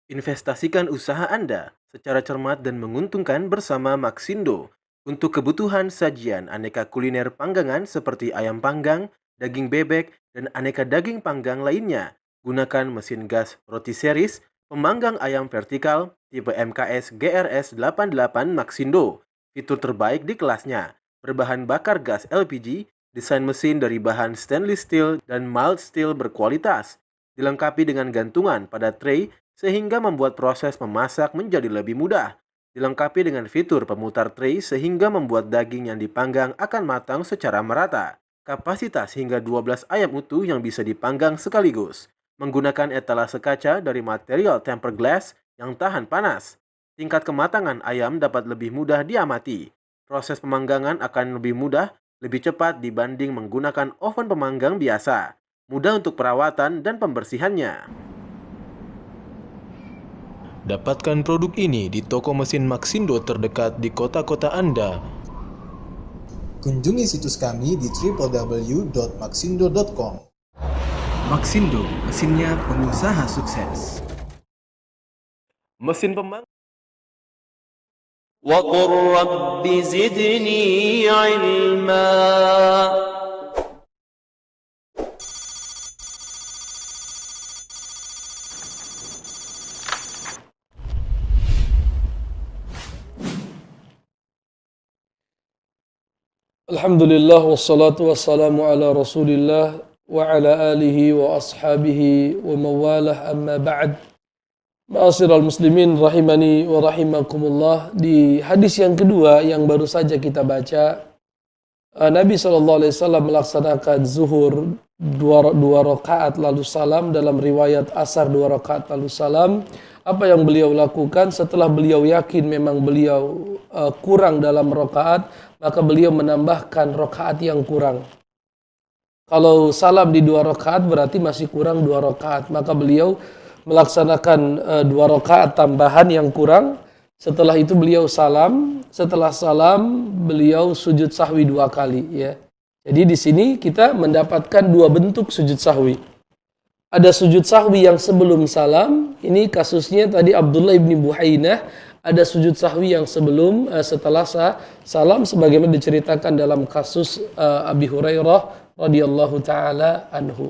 Investasikan usaha Anda secara cermat dan menguntungkan bersama Maxindo. Untuk kebutuhan sajian aneka kuliner panggangan seperti ayam panggang, daging bebek, dan aneka daging panggang lainnya, gunakan mesin gas roti series Pemanggang ayam vertikal tipe MKS GRS 88 Maxindo, fitur terbaik di kelasnya, berbahan bakar gas LPG, desain mesin dari bahan stainless steel dan mild steel berkualitas, dilengkapi dengan gantungan pada tray sehingga membuat proses memasak menjadi lebih mudah, dilengkapi dengan fitur pemutar tray sehingga membuat daging yang dipanggang akan matang secara merata, kapasitas hingga 12 ayam utuh yang bisa dipanggang sekaligus, menggunakan etalase kaca dari material tempered glass yang tahan panas. Tingkat kematangan ayam dapat lebih mudah diamati. Proses pemanggangan akan lebih mudah, lebih cepat dibanding menggunakan oven pemanggang biasa. Mudah untuk perawatan dan pembersihannya. Dapatkan produk ini di toko mesin Maxindo terdekat di kota-kota Anda. Kunjungi situs kami di www.maxindo.com. Maxindo, mesinnya pengusaha sukses. Mesin pemanggang وقل رب زدني علما Alhamdulillah wassalatu wassalamu ala Rasulillah wa ala alihi wa ashabihi wa mawalah amma ba'd. Ma'asyiral muslimin rahimani wa rahimakumullah. Di hadis yang kedua yang baru saja kita baca, Nabi SAW melaksanakan zuhur dua rakaat lalu salam. Dalam riwayat asar 2 rakaat lalu salam. Apa yang beliau lakukan setelah beliau yakin memang beliau kurang dalam rakaat, maka beliau menambahkan rakaat yang kurang. Kalau salam di 2 rakaat berarti masih kurang 2 rakaat, maka beliau melaksanakan 2 rakaat tambahan yang kurang. Setelah itu beliau salam. Setelah salam beliau sujud sahwi 2 kali. Ya. Jadi di sini kita mendapatkan 2 bentuk sujud sahwi. Ada sujud sahwi yang sebelum salam. Ini kasusnya tadi Abdullah ibn Buhainah. Ada sujud sahwi yang sebelum setelah salam, sebagaimana diceritakan dalam kasus Abi Hurairah radhiyallahu taala anhu.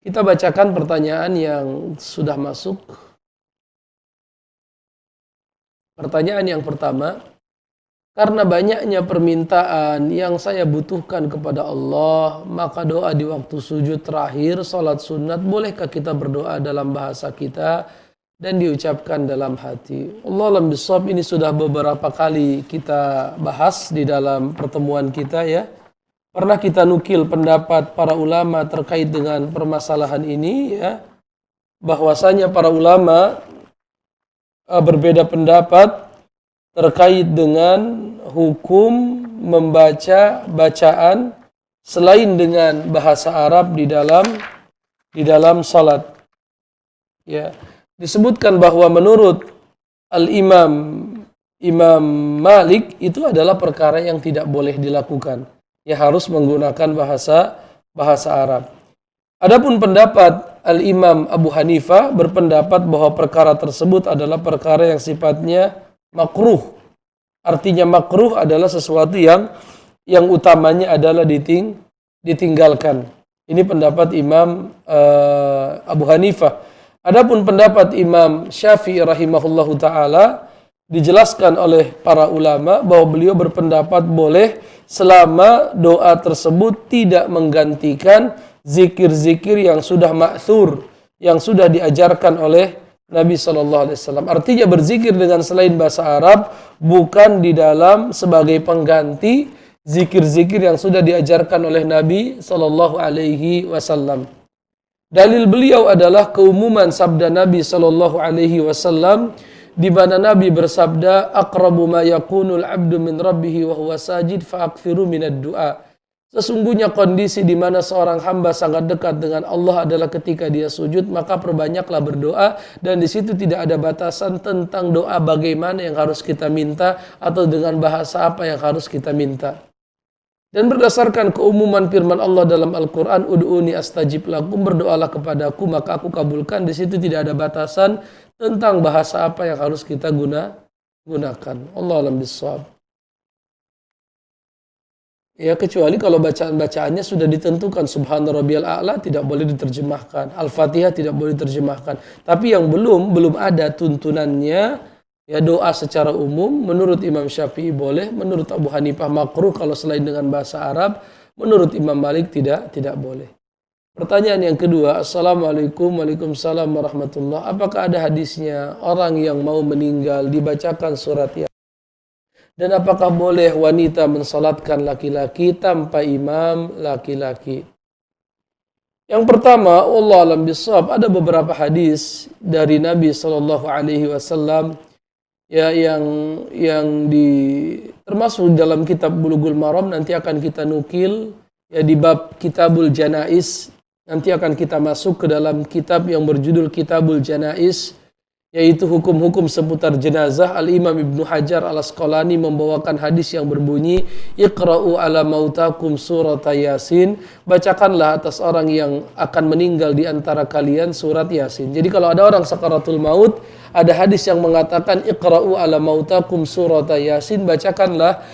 Kita bacakan pertanyaan yang sudah masuk. Pertanyaan yang pertama, karena banyaknya permintaan yang saya butuhkan kepada Allah, maka doa di waktu sujud terakhir salat sunat, bolehkah kita berdoa dalam bahasa kita dan diucapkan dalam hati? Allah alam bisawab, ini sudah beberapa kali kita bahas di dalam pertemuan kita ya. Pernah kita nukil pendapat para ulama terkait dengan permasalahan ini ya, bahwasanya para ulama berbeda pendapat terkait dengan hukum membaca bacaan selain dengan bahasa Arab di dalam salat. Ya, disebutkan bahwa menurut Imam Malik itu adalah perkara yang tidak boleh dilakukan. Ya, harus menggunakan bahasa Arab. Adapun pendapat Al-Imam Abu Hanifah berpendapat bahwa perkara tersebut adalah perkara yang sifatnya makruh. Artinya makruh adalah sesuatu yang utamanya adalah ditinggalkan. Ini pendapat Imam Abu Hanifah. Adapun pendapat Imam Syafi'i rahimahullahu taala dijelaskan oleh para ulama bahwa beliau berpendapat boleh selama doa tersebut tidak menggantikan zikir-zikir yang sudah ma'thur, yang sudah diajarkan oleh Nabi SAW. Artinya berzikir dengan selain bahasa Arab bukan di dalam sebagai pengganti zikir-zikir yang sudah diajarkan oleh Nabi SAW. Dalil beliau adalah keumuman sabda Nabi SAW, di mana Nabi bersabda, aqrabu ma yakunul abdu min rabbih wa huwa sajid fa'akthiru minad du'a. Sesungguhnya kondisi di mana seorang hamba sangat dekat dengan Allah adalah ketika dia sujud, maka perbanyaklah berdoa, dan di situ tidak ada batasan tentang doa bagaimana yang harus kita minta atau dengan bahasa apa yang harus kita minta. Dan berdasarkan keumuman firman Allah dalam Al-Quran, ud'uni astajib lakum, berdoalah kepadaku maka aku kabulkan. Di situ tidak ada batasan tentang bahasa apa yang harus kita gunakan. Allah alam bisawab. Ya, kecuali kalau bacaan-bacaannya sudah ditentukan. Subhana rabbiyal a'la tidak boleh diterjemahkan. Al-Fatihah tidak boleh diterjemahkan. Tapi yang belum ada tuntunannya, ya doa secara umum, menurut Imam Syafi'i boleh, menurut Abu Hanifah makruh kalau selain dengan bahasa Arab, menurut Imam Malik tidak boleh. Pertanyaan yang kedua, Assalamualaikum, Waalaikumsalam warahmatullah. Apakah ada hadisnya orang yang mau meninggal dibacakan surat Yasin? Dan apakah boleh wanita mensalatkan laki-laki tanpa imam laki-laki? Yang pertama, Allah alam bisawab, ada beberapa hadis dari Nabi SAW ya yang termasuk dalam kitab Bulughul Maram, nanti akan kita nukil ya di bab Kitabul Janais. Nanti akan kita masuk ke dalam kitab yang berjudul Kitabul Janais, yaitu hukum-hukum seputar jenazah. Al-Imam Ibnu Hajar Al-Asqalani membawakan hadis yang berbunyi, Iqra'u ala mautakum surat Yasin, bacakanlah atas orang yang akan meninggal di antara kalian surat Yasin. Jadi kalau ada orang sakaratul maut, ada hadis yang mengatakan Iqra'u ala mautakum surat Yasin, bacakanlah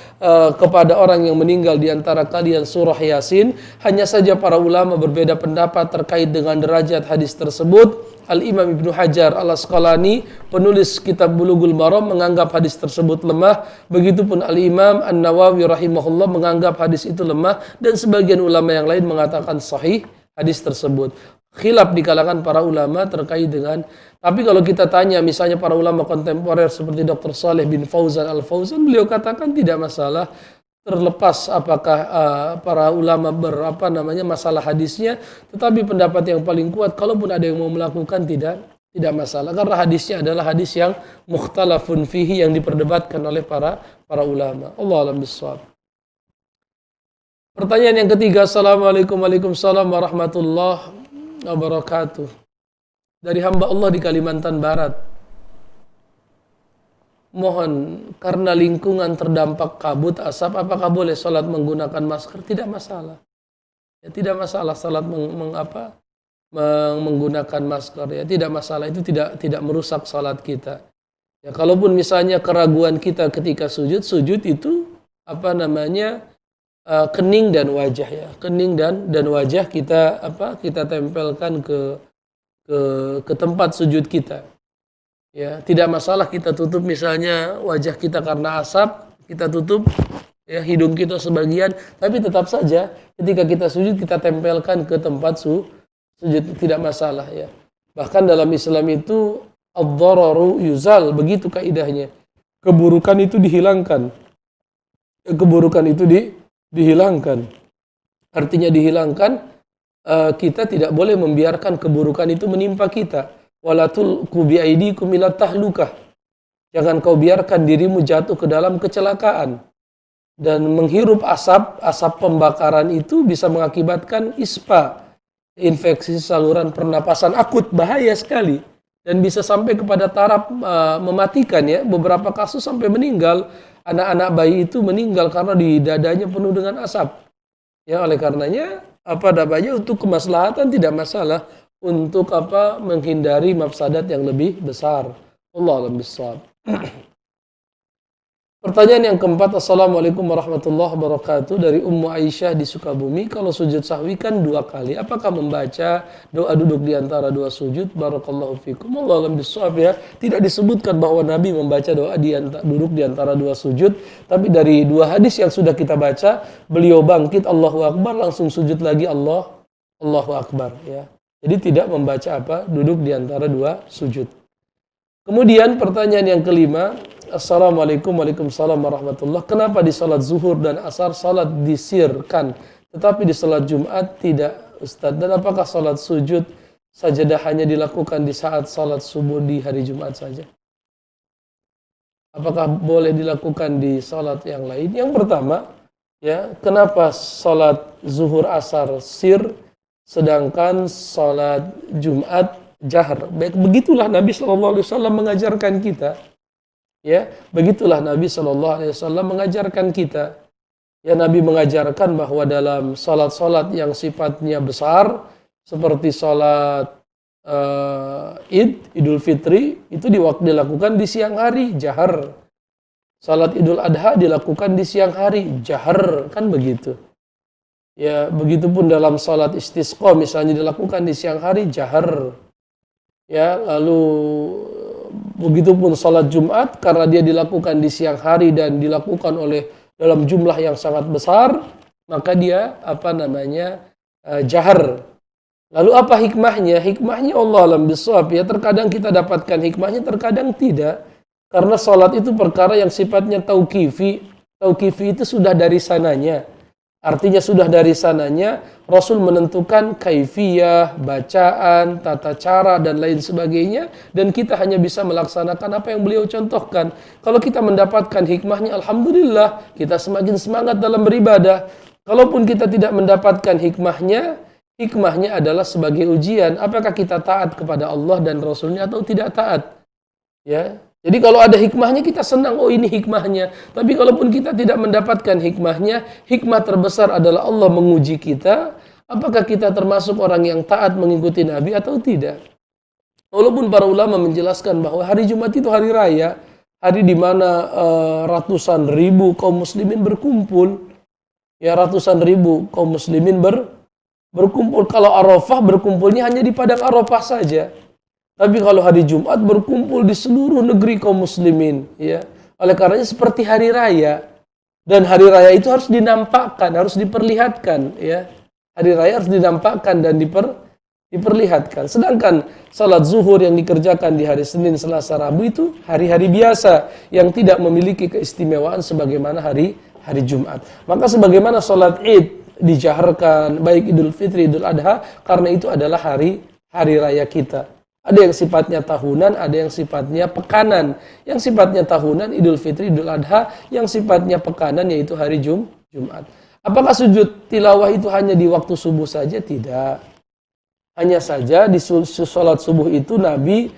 kepada orang yang meninggal di antara kalian surah Yasin. Hanya saja para ulama berbeda pendapat terkait dengan derajat hadis tersebut. Al-Imam Ibnu Hajar Al-Asqalani, penulis kitab Bulughul Maram, menganggap hadis tersebut lemah. Begitupun Al-Imam An-Nawawi rahimahullah menganggap hadis itu lemah, dan sebagian ulama yang lain mengatakan sahih hadis tersebut. Khilaf di kalangan para ulama terkait dengan, tapi kalau kita tanya misalnya para ulama kontemporer seperti Dr. Saleh bin Fauzan Al-Fauzan, beliau katakan tidak masalah, terlepas apakah para ulama masalah hadisnya, tetapi pendapat yang paling kuat, kalaupun ada yang mau melakukan tidak masalah, karena hadisnya adalah hadis yang mukhtalafun fihi, yang diperdebatkan oleh para ulama. Allah a'lam bishawab. Pertanyaan yang ketiga, Assalamualaikum, Waalaikumsalam warahmatullahi wabarakatuh. Dari hamba Allah di Kalimantan Barat. Mohon, karena lingkungan terdampak kabut asap, apakah boleh sholat menggunakan masker? Tidak masalah. Ya, tidak masalah sholat menggunakan masker. Ya, tidak masalah. Itu tidak merusak sholat kita. Ya, kalaupun misalnya keraguan kita ketika sujud itu kening dan wajah, ya. Kening dan wajah kita tempelkan ke tempat sujud kita. Ya, tidak masalah kita tutup misalnya wajah kita karena asap, kita tutup ya hidung kita sebagian, tapi tetap saja ketika kita sujud kita tempelkan ke tempat sujud, tidak masalah ya. Bahkan dalam Islam itu ad-dhararu yuzal, begitu kaidahnya. Keburukan itu dihilangkan. Keburukan itu dihilangkan. Artinya dihilangkan, kita tidak boleh membiarkan keburukan itu menimpa kita. Walatul kubiaidikum ila tahlukah. Jangan kau biarkan dirimu jatuh ke dalam kecelakaan. Dan menghirup asap pembakaran itu bisa mengakibatkan ISPA, infeksi saluran pernapasan akut, bahaya sekali. Dan bisa sampai kepada taraf mematikan ya. Beberapa kasus sampai meninggal. Anak-anak bayi itu meninggal karena di dadanya penuh dengan asap. Ya, oleh karenanya untuk kemaslahatan tidak masalah. Untuk menghindari mafsadat yang lebih besar. Allah a'lam bishawab. Pertanyaan yang keempat, Assalamualaikum warahmatullahi wabarakatuh, dari Ummu Aisyah di Sukabumi. Kalau sujud sahwi kan 2 kali, apakah membaca doa duduk di antara 2 sujud? Barakallahu fikum. Allah a'lam bishawab ya. Tidak disebutkan bahwa Nabi membaca doa duduk di antara 2 sujud, tapi dari 2 hadis yang sudah kita baca, beliau bangkit Allahu Akbar, langsung sujud lagi Allahu Akbar ya. Jadi tidak membaca duduk di antara 2 sujud. Kemudian pertanyaan yang kelima, Assalamualaikum, Waalaikumsalam warahmatullah. Kenapa di salat zuhur dan asar salat disirkan, tetapi di salat Jumat tidak, Ustaz? Dan apakah salat sujud sajadah hanya dilakukan di saat salat subuh di hari Jumat saja? Apakah boleh dilakukan di salat yang lain? Yang pertama, ya, kenapa salat zuhur asar sir, sedangkan salat Jumat jahar? Begitulah Nabi SAW mengajarkan kita. Ya, begitulah Nabi SAW mengajarkan kita. Ya, Nabi mengajarkan bahwa dalam salat-salat yang sifatnya besar, seperti salat Idul Fitri, itu dilakukan di siang hari, jahar. Salat Idul Adha dilakukan di siang hari, jahar, kan begitu. Ya, begitupun dalam salat istisqa misalnya dilakukan di siang hari, jahar. Ya, lalu begitupun salat Jumat karena dia dilakukan di siang hari dan dilakukan oleh dalam jumlah yang sangat besar, maka dia jahar. Lalu apa hikmahnya? Hikmahnya Allah alam bisawab, ya terkadang kita dapatkan hikmahnya, terkadang tidak. Karena salat itu perkara yang sifatnya tauqifi. Tauqifi itu sudah dari sananya. Artinya sudah dari sananya Rasul menentukan kaifiyah, bacaan, tata cara dan lain sebagainya, dan kita hanya bisa melaksanakan apa yang beliau contohkan. Kalau kita mendapatkan hikmahnya, alhamdulillah, kita semakin semangat dalam beribadah. Kalaupun kita tidak mendapatkan hikmahnya, hikmahnya adalah sebagai ujian, apakah kita taat kepada Allah dan Rasulnya atau tidak taat. Ya. Jadi kalau ada hikmahnya kita senang, oh ini hikmahnya. Tapi kalaupun kita tidak mendapatkan hikmahnya, hikmah terbesar adalah Allah menguji kita, apakah kita termasuk orang yang taat mengikuti Nabi atau tidak. Walaupun para ulama menjelaskan bahwa hari Jumat itu hari raya, hari di mana ratusan ribu kaum muslimin berkumpul. Ya, ratusan ribu kaum muslimin berkumpul. Kalau Arafah berkumpulnya hanya di padang Arafah saja. Tapi kalau hari Jumat berkumpul di seluruh negeri kaum muslimin, ya. Oleh karenanya seperti hari raya. Dan hari raya itu harus dinampakkan, harus diperlihatkan, ya. Hari raya harus dinampakkan dan diperlihatkan. Sedangkan salat zuhur yang dikerjakan di hari Senin, Selasa, Rabu itu hari-hari biasa yang tidak memiliki keistimewaan sebagaimana hari Jumat. Maka sebagaimana salat Id dijaharkan baik Idul Fitri, Idul Adha, karena itu adalah hari raya kita. Ada yang sifatnya tahunan, ada yang sifatnya pekanan. Yang sifatnya tahunan, Idul Fitri, Idul Adha. Yang sifatnya pekanan, yaitu hari Jumat. Apakah sujud tilawah itu hanya di waktu subuh saja? Tidak. Hanya saja di sholat subuh itu Nabi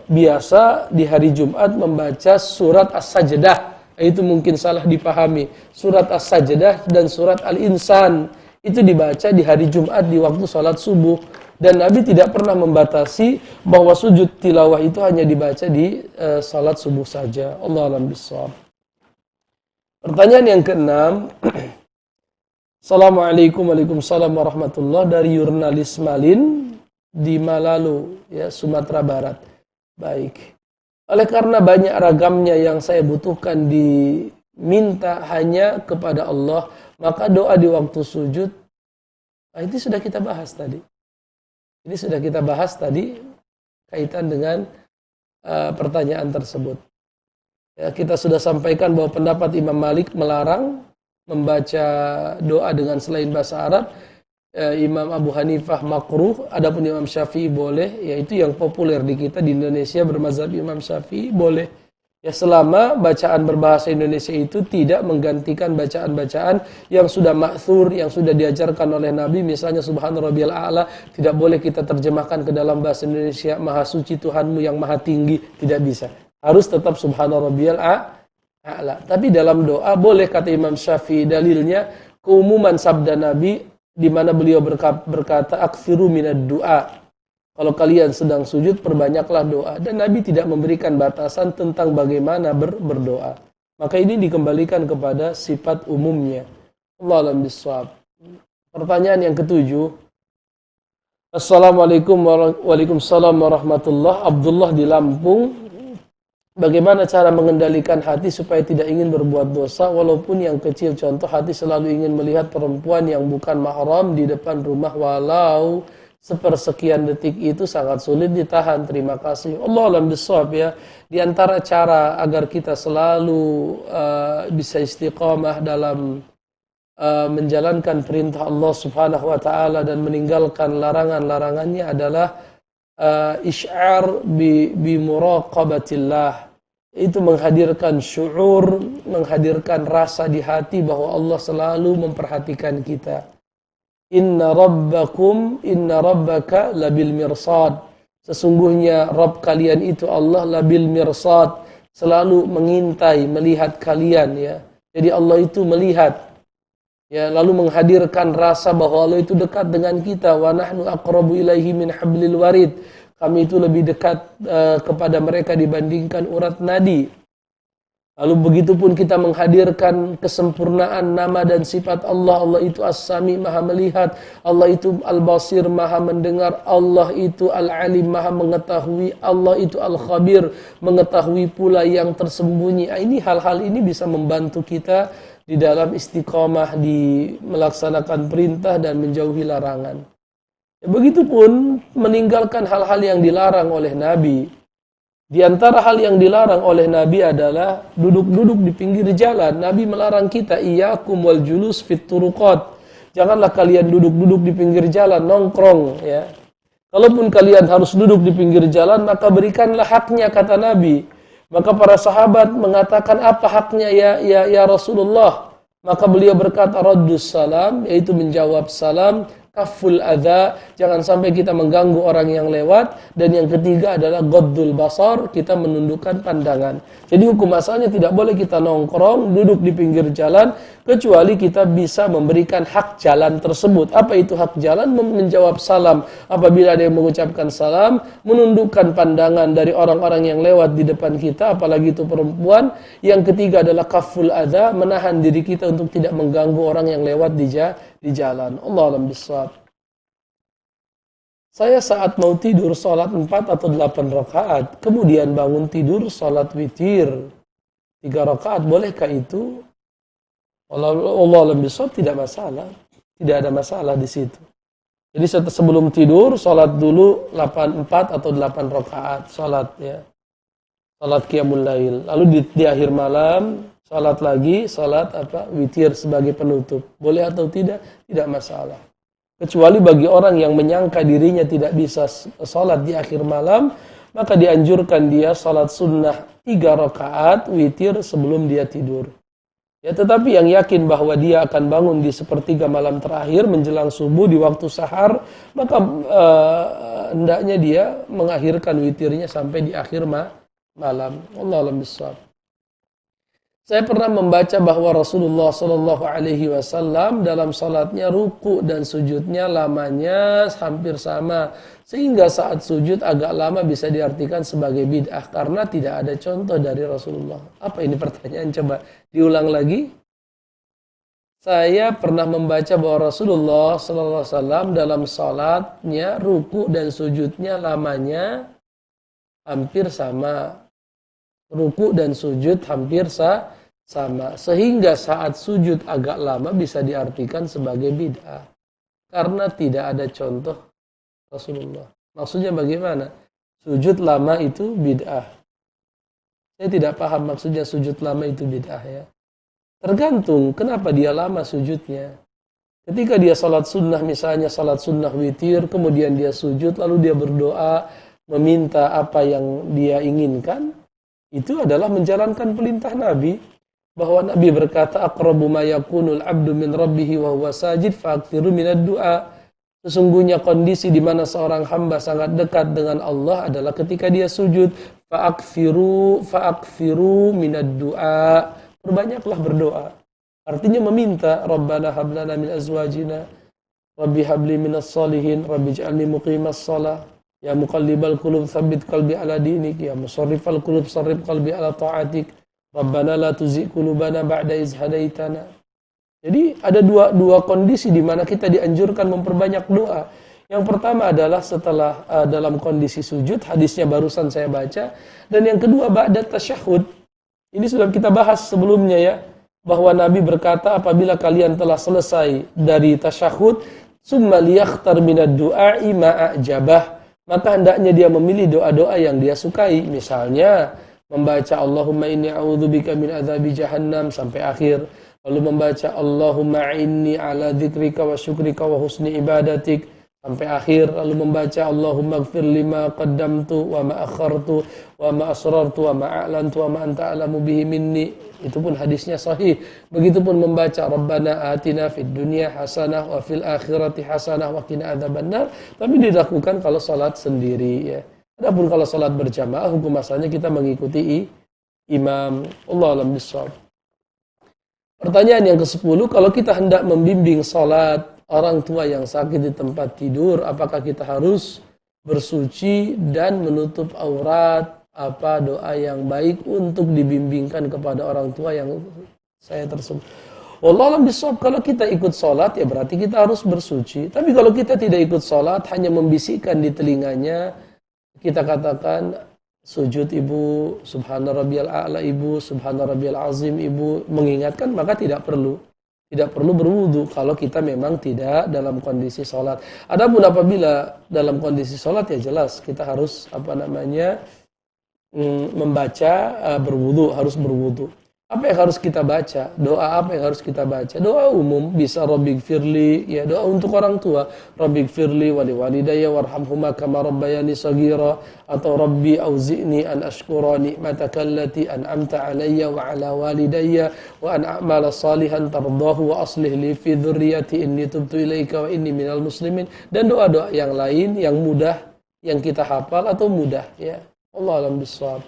biasa di hari Jumat membaca surat As-Sajdah. Itu mungkin salah dipahami. Surat As-Sajdah dan surat Al-Insan. Itu dibaca di hari Jumat di waktu sholat subuh. Dan Nabi tidak pernah membatasi bahwa sujud tilawah itu hanya dibaca di salat subuh saja. Allah a'lam bishawab. Pertanyaan yang keenam. Assalamualaikum waalaikumsalam warahmatullahi, dari Yurnalis Malin di Malalu, ya, Sumatera Barat. Baik. Oleh karena banyak ragamnya yang saya butuhkan diminta hanya kepada Allah, maka doa di waktu sujud, itu sudah kita bahas tadi. Ini sudah kita bahas tadi kaitan dengan pertanyaan tersebut. Ya, kita sudah sampaikan bahwa pendapat Imam Malik melarang membaca doa dengan selain bahasa Arab. Imam Abu Hanifah makruh, adapun Imam Syafi'i boleh, yaitu yang populer di kita di Indonesia bermazhab Imam Syafi'i boleh. Ya, selama bacaan berbahasa Indonesia itu tidak menggantikan bacaan-bacaan yang sudah ma'thur, yang sudah diajarkan oleh Nabi, misalnya Subhana Rabbiyal A'la, tidak boleh kita terjemahkan ke dalam bahasa Indonesia, Maha Suci Tuhanmu yang Maha Tinggi, tidak bisa. Harus tetap Subhana Rabbiyal A'la. Tapi dalam doa boleh, kata Imam Syafi'i, dalilnya keumuman sabda Nabi di mana beliau berkata aktsiru minad du'a. Kalau kalian sedang sujud, perbanyaklah doa. Dan Nabi tidak memberikan batasan tentang bagaimana berdoa. Maka ini dikembalikan kepada sifat umumnya. Allah a'lam bishawab. Pertanyaan yang ketujuh. Assalamualaikum waalaikumsalam warahmatullahi. Abdullah di Lampung. Bagaimana cara mengendalikan hati supaya tidak ingin berbuat dosa walaupun yang kecil? Contoh, hati selalu ingin melihat perempuan yang bukan mahram di depan rumah walau sepersekian detik, itu sangat sulit ditahan. Terima kasih. Allah a'lam bishawab, ya. Di antara cara agar kita selalu bisa istiqamah dalam menjalankan perintah Allah Subhanahu wa taala dan meninggalkan larangan-larangannya adalah isy'ar bi muraqabatillah. Itu menghadirkan syuur, menghadirkan rasa di hati bahwa Allah selalu memperhatikan kita. Inna rabbaka labil mirsad. Sesungguhnya Rabb kalian itu Allah labil mirsad, selalu mengintai, melihat kalian, ya. Jadi Allah itu melihat, ya, lalu menghadirkan rasa bahwa Allah itu dekat dengan kita. Wa nahnu aqrabu ilaihi min hablil warid. Kami itu lebih dekat kepada mereka dibandingkan urat nadi. Lalu begitu pun kita menghadirkan kesempurnaan nama dan sifat Allah. Allah itu As-Sami, maha melihat. Allah itu Al-Basir, maha mendengar. Allah itu Al-Alim, maha mengetahui. Allah itu Al-Khabir, mengetahui pula yang tersembunyi. Ini hal-hal ini bisa membantu kita di dalam istiqomah, di melaksanakan perintah dan menjauhi larangan. Begitupun meninggalkan hal-hal yang dilarang oleh Nabi. Di antara hal yang dilarang oleh Nabi adalah duduk-duduk di pinggir jalan. Nabi melarang kita, iyyakum wal julus fit turuqat. Janganlah kalian duduk-duduk di pinggir jalan, nongkrong, ya. Kalaupun kalian harus duduk di pinggir jalan, maka berikanlah haknya, kata Nabi. Maka para sahabat mengatakan, apa haknya ya Rasulullah? Maka beliau berkata, raddus salam, yaitu menjawab salam, kaful adza, jangan sampai kita mengganggu orang yang lewat, dan yang ketiga adalah ghaddul basar, kita menundukkan pandangan. Jadi hukum asalnya tidak boleh kita nongkrong, duduk di pinggir jalan, kecuali kita bisa memberikan hak jalan tersebut. Apa itu hak jalan? Menjawab salam apabila ada yang mengucapkan salam, menundukkan pandangan dari orang-orang yang lewat di depan kita, apalagi itu perempuan. Yang ketiga adalah kaful adza, menahan diri kita untuk tidak mengganggu orang yang lewat di jalan. Allah alam bissawab. Saya saat mau tidur sholat 4 atau 8 rakaat, kemudian bangun tidur sholat witir 3 rakaat, bolehkah itu? Allah alam bissawab, tidak masalah. Tidak ada masalah di situ. Jadi sebelum tidur sholat dulu 4 atau 8 rakaat sholat, ya. Sholat qiyamul lail. Lalu di akhir malam sholat lagi, sholat witir sebagai penutup. Boleh atau tidak? Tidak masalah. Kecuali bagi orang yang menyangka dirinya tidak bisa sholat di akhir malam, maka dianjurkan dia sholat sunnah 3 rakaat witir sebelum dia tidur. Ya, tetapi yang yakin bahwa dia akan bangun di sepertiga malam terakhir menjelang subuh di waktu sahar, maka hendaknya dia mengakhirkan witirnya sampai di akhir malam. Wallahu a'lam bishawab. Saya pernah membaca bahwa Rasulullah SAW dalam salatnya ruku dan sujudnya lamanya hampir sama, sehingga saat sujud agak lama bisa diartikan sebagai bid'ah karena tidak ada contoh dari Rasulullah. Apa ini pertanyaan? Coba diulang lagi. Saya pernah membaca bahwa Rasulullah SAW dalam salatnya ruku dan sujudnya lamanya hampir sama. Ruku dan sujud hampir sama, sehingga saat sujud agak lama bisa diartikan sebagai bid'ah karena tidak ada contoh Rasulullah. Maksudnya bagaimana? Sujud lama itu bid'ah. Saya tidak paham maksudnya sujud lama itu bid'ah, ya. Tergantung kenapa dia lama sujudnya. Ketika dia salat sunnah, misalnya salat sunnah witir, kemudian dia sujud lalu dia berdoa meminta apa yang dia inginkan, itu adalah menjalankan perintah Nabi, bahwa Nabi berkata, aqrabu ma yakunul abdu min rabbih wa huwa sajid fa'akthiru minad du'a. Sesungguhnya kondisi di mana seorang hamba sangat dekat dengan Allah adalah ketika dia sujud. Fa'akthiru minad du'a. Perbanyaklah berdoa. Artinya meminta, Rabbana hab lana min azwajina, Rabbi habli minas salihin, Rabbi ij'alni muqimas shalah. Ya muqallibal qulub tsabbit qalbi ala dinik, ya musarrifal qulub sarrif qalbi ala ta'atik. Rabbana la tuzigh qulubana ba'da idh hadaitana. Jadi ada dua kondisi di mana kita dianjurkan memperbanyak doa. Yang pertama adalah setelah dalam kondisi sujud, hadisnya barusan saya baca, dan yang kedua ba'da tasyahud. Ini sudah kita bahas sebelumnya, ya, bahwa Nabi berkata apabila kalian telah selesai dari tasyahud, summa liyakhtar minad du'a'i ma a'jabah. Maka hendaknya dia memilih doa-doa yang dia sukai. Misalnya membaca Allahumma inni a'udzubika min adzabi jahannam sampai akhir. Lalu membaca Allahumma inni ala dzikrika wa syukrika wa husni ibadatik sampai akhir. Lalu membaca Allahumma ighfir lima qaddamtu wa ma akhartu wa ma asrartu wa ma a'lantu wa ma anta a'lamu bihi minni. Itu pun hadisnya sahih. Begitupun membaca Rabbana atina fid dunya hasanah wa fil akhirati hasanah wa qina adzabannar. Tapi dilakukan kalau salat sendiri, ya. Adapun kalau salat berjamaah, hukum asalnya kita mengikuti imam. Allahu a'lam bishawab. Pertanyaan yang ke-10, kalau kita hendak membimbing salat orang tua yang sakit di tempat tidur, apakah kita harus bersuci dan menutup aurat apa doa yang baik untuk dibimbingkan kepada orang tua yang saya tersebut. Wallahu a'lam bishawab. Kalau kita ikut sholat ya berarti kita harus bersuci. Tapi kalau kita tidak ikut sholat, hanya membisikkan di telinganya, kita katakan sujud ibu, subhana rabbiyal a'la ibu, subhana rabbiyal azim ibu, mengingatkan, maka tidak perlu berwudu kalau kita memang tidak dalam kondisi sholat. Adapun apabila dalam kondisi sholat ya jelas kita harus membaca, berwudu, harus berwudu. Apa yang harus kita baca? Doa apa yang harus kita baca? Doa umum, bisa Rabbighfirli, ya doa untuk orang tua, Rabbighfirli wa liwalidayya warhamhuma kama rabbayani shaghira, atau Rabbi auzi'ni an ashkura ni'mataka allati an'amta alayya wa ala walidayya wa an a'mala salihan tardahu wa aslih li fi dzurriyyati inni tubtu ilaika wa inni minal muslimin, dan doa-doa yang lain yang mudah yang kita hafal atau mudah, ya. Allah a'lam bishawab.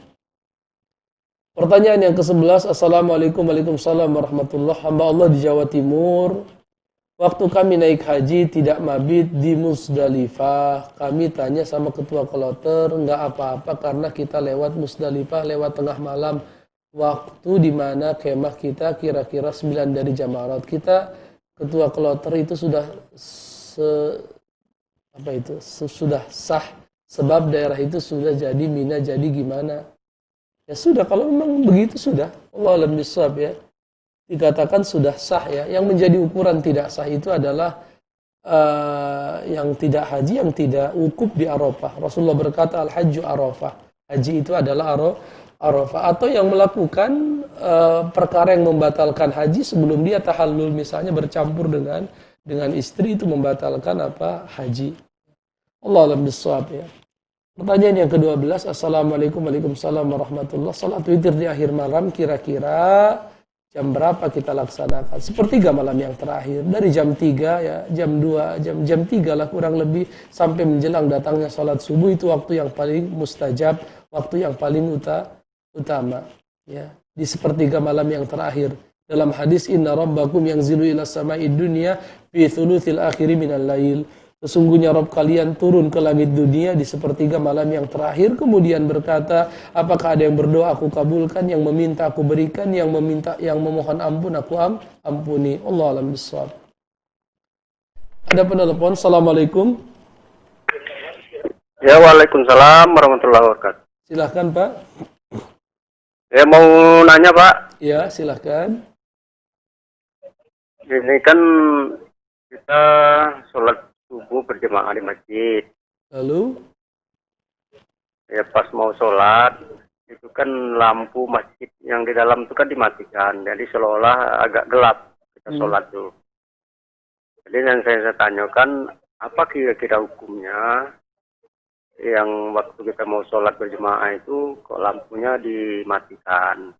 Pertanyaan yang ke-11. Assalamualaikum Waalaikumsalam warahmatullahi. Hamba Allah di Jawa Timur. Waktu kami naik haji tidak mabit di Musdalifah. Kami tanya sama ketua kloter, nggak apa-apa karena kita lewat Musdalifah lewat tengah malam. Waktu di mana kemah kita kira-kira 9 dari Jamarat. Kita ketua kloter itu sudah sudah sah sebab daerah itu sudah jadi Mina, jadi gimana? Ya sudah, kalau memang begitu sudah. Allah a'lam bishawab, ya. Dikatakan sudah sah, ya. Yang menjadi ukuran tidak sah itu adalah yang tidak haji, yang tidak wukuf di Arafah. Rasulullah berkata al-hajju Arafah. Haji itu adalah Arafah. Atau yang melakukan perkara yang membatalkan haji sebelum dia tahallul, misalnya bercampur dengan istri, itu membatalkan haji. Allah a'lam bishawab, ya. Pertanyaan yang ke-12. Assalamualaikum Waalaikumsalam warahmatullahi. Salat witir di akhir malam kira-kira jam berapa kita laksanakan? Sepertiga malam yang terakhir. Dari jam 3 ya, jam 2, jam 3 lah kurang lebih sampai menjelang datangnya salat subuh, itu waktu yang paling mustajab, waktu yang paling utama, ya. Di sepertiga malam yang terakhir. Dalam hadis inna rabbakum yanzilu ila sama'id dunya fi thuluthil akhiri minal lail. Sesungguhnya Rabb kalian turun ke langit dunia di sepertiga malam yang terakhir, kemudian berkata, apakah ada yang berdoa aku kabulkan, yang meminta aku berikan, yang memohon ampun aku ampuni. Allah a'lam bishawab. Ada penelpon. Assalamualaikum. Ya, waalaikumsalam warahmatullahi wabarakatuh. Silahkan Pak. Ya, mau nanya Pak. Ya, silahkan. Ini kan kita sholat subuh berjamaah di masjid. Lalu? Ya, pas mau sholat, itu kan lampu masjid yang di dalam itu kan dimatikan. Jadi seolah-olah agak gelap kita sholat tuh. Jadi yang saya tanyakan, apa kira-kira hukumnya yang waktu kita mau sholat berjamaah itu kok lampunya dimatikan?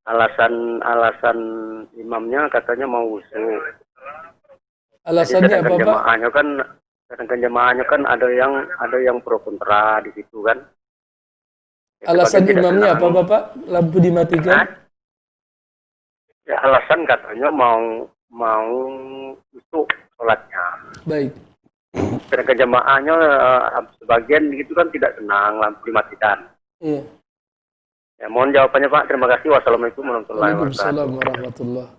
Alasan imamnya katanya mau wudu. Alasannya apa, Pak? Sedangkan jemaahnya kan ada yang pro kontra di situ kan. Ya, alasan imamnya apa, Bapak? Lampu dimatikan? Ya, alasan katanya mau usuk sholatnya. Baik. Sedangkan jemaahnya sebagian gitu kan tidak senang lampu dimatikan. Iya. Ya, mohon jawabannya Pak. Terima kasih. Wassalamualaikum warahmatullahi wabarakatuh. Waalaikumsalam warahmatullahi.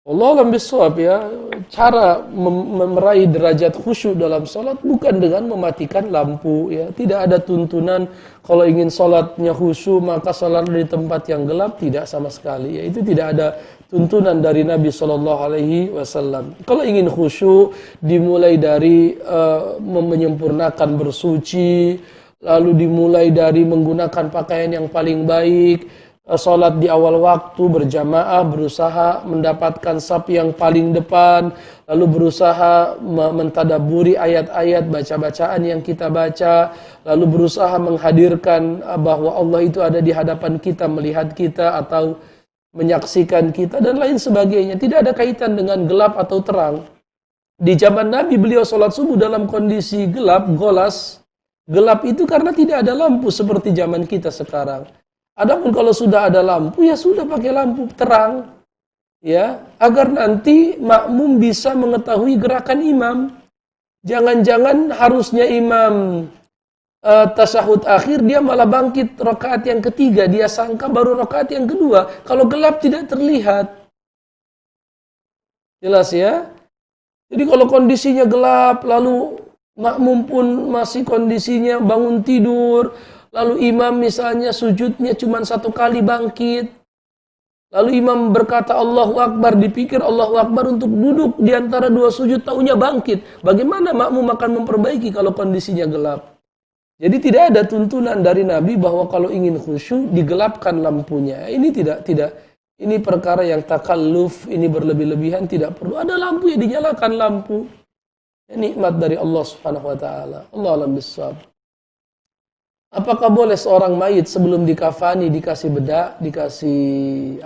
Allah a'lam bishawab, ya. Cara meraih derajat khusyuk dalam sholat bukan dengan mematikan lampu, ya. Tidak ada tuntunan kalau ingin sholatnya khusyuk maka sholat di tempat yang gelap, tidak sama sekali, ya. Itu tidak ada tuntunan dari Nabi SAW. Kalau ingin khusyuk dimulai dari menyempurnakan bersuci, lalu dimulai dari menggunakan pakaian yang paling baik, sholat di awal waktu berjamaah, berusaha mendapatkan saf yang paling depan, lalu berusaha mentadaburi ayat-ayat baca-bacaan yang kita baca, lalu berusaha menghadirkan bahwa Allah itu ada di hadapan kita, melihat kita atau menyaksikan kita dan lain sebagainya. Tidak ada kaitan dengan gelap atau terang. Di zaman Nabi beliau sholat subuh dalam kondisi gelap, golas. Gelap itu karena tidak ada lampu seperti zaman kita sekarang. Adapun kalau sudah ada lampu, ya sudah pakai lampu terang, ya, agar nanti makmum bisa mengetahui gerakan imam. Jangan-jangan harusnya imam tasyahud akhir, dia malah bangkit rakaat yang ketiga, dia sangka baru rakaat yang kedua. Kalau gelap tidak terlihat. Jelas ya? Jadi kalau kondisinya gelap, lalu makmum pun masih kondisinya bangun tidur, lalu imam misalnya sujudnya cuma 1 kali bangkit, lalu imam berkata Allahu Akbar, dipikir Allahu Akbar untuk duduk di antara 2 sujud, taunya bangkit. Bagaimana makmum akan memperbaiki kalau kondisinya gelap? Jadi tidak ada tuntunan dari Nabi bahwa kalau ingin khusyuk digelapkan lampunya. Ini tidak. Ini perkara yang takalluf, ini berlebih-lebihan, tidak perlu. Ada lampu ya dinyalakan lampu. Ini nikmat dari Allah Subhanahu wa taala. Allah alam bissawab. Apakah boleh seorang mayit sebelum dikafani dikasih bedak, dikasih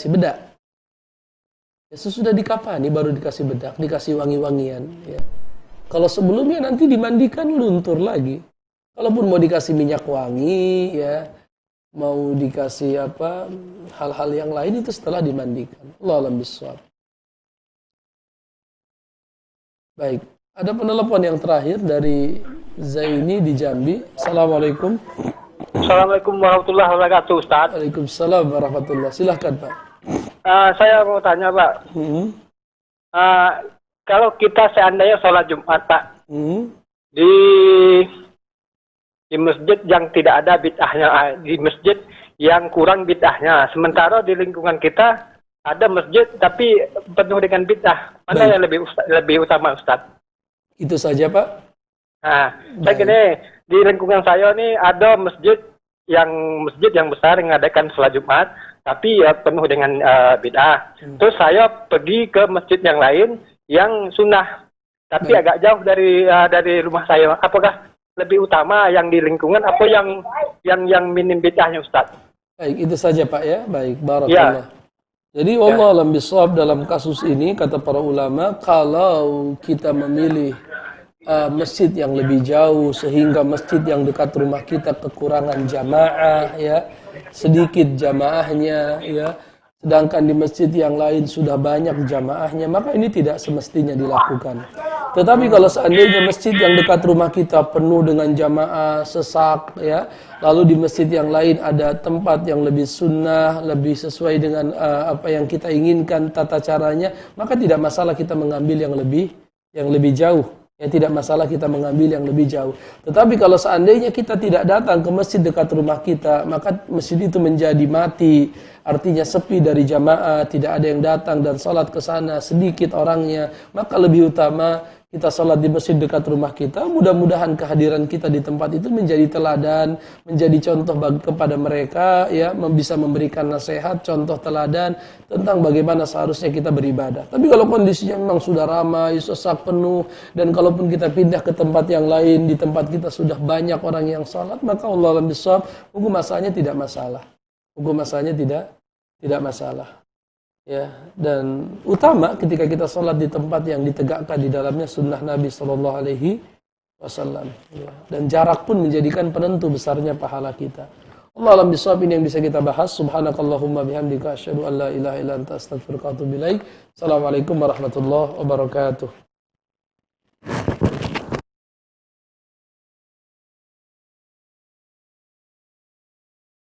bedak? Ya, sesudah dikafani baru dikasih bedak, dikasih wangi-wangian, ya. Kalau sebelumnya nanti dimandikan luntur lagi. Kalaupun mau dikasih minyak wangi, ya, mau dikasih hal-hal yang lain itu setelah dimandikan. Allah alam bissawab. Baik, ada penelpon yang terakhir dari Zaini di Jambi. Assalamualaikum. Assalamualaikum warahmatullahi wabarakatuh, Ustaz. Waalaikumsalam warahmatullahi. Silahkan, Pak. Saya mau tanya, Pak. Kalau kita seandainya sholat Jumat, Pak, di masjid yang tidak ada bid'ahnya, di masjid yang kurang bid'ahnya. Sementara di lingkungan kita ada masjid tapi penuh dengan bid'ah. Mana yang lebih utama, Ustaz? Itu saja, Pak. Nah, saya gini, di lingkungan saya ini ada masjid yang besar yang mengadakan sholat Jumat, tapi ya penuh dengan bid'ah. Terus saya pergi ke masjid yang lain yang sunnah, tapi agak jauh dari rumah saya. Apakah lebih utama yang di lingkungan apa yang minim bid'ahnya, Ustaz? Baik, itu saja, Pak, ya. Baik, barakallah. Jadi wallahu alam bissawab, dalam kasus ini kata para ulama, kalau kita memilih masjid yang lebih jauh sehingga masjid yang dekat rumah kita kekurangan jamaah, ya, sedikit jamaahnya, ya, sedangkan di masjid yang lain sudah banyak jamaahnya, maka ini tidak semestinya dilakukan. Tetapi kalau seandainya masjid yang dekat rumah kita penuh dengan jamaah, sesak, ya, lalu di masjid yang lain ada tempat yang lebih sunnah, lebih sesuai dengan apa yang kita inginkan tata caranya, maka tidak masalah kita mengambil yang lebih jauh. Ya, tidak masalah kita mengambil yang lebih jauh. Tetapi kalau seandainya kita tidak datang ke masjid dekat rumah kita, maka masjid itu menjadi mati, artinya sepi dari jamaah, tidak ada yang datang dan salat ke sana, sedikit orangnya, maka lebih utama kita salat di masjid dekat rumah kita. Mudah-mudahan kehadiran kita di tempat itu menjadi teladan, menjadi contoh kepada mereka, ya, bisa memberikan nasihat, contoh teladan tentang bagaimana seharusnya kita beribadah. Tapi kalau kondisinya memang sudah ramai, sesak, penuh, dan kalaupun kita pindah ke tempat yang lain, di tempat kita sudah banyak orang yang salat, maka Allah alam bissawab, hukum asalnya tidak masalah. Hukum asalnya tidak masalah. Ya, dan utama ketika kita sholat di tempat yang ditegakkan di dalamnya sunnah Nabi Sallallahu Alaihi Wasallam. Ya, dan jarak pun menjadikan penentu besarnya pahala kita. Allah alam bisawab, ini yang bisa kita bahas. Subhanakallahumma bihamdika asyhadu an la ilaha illa anta astaghfiruka wa atubu ilaik. Assalamualaikum warahmatullahi wabarakatuh.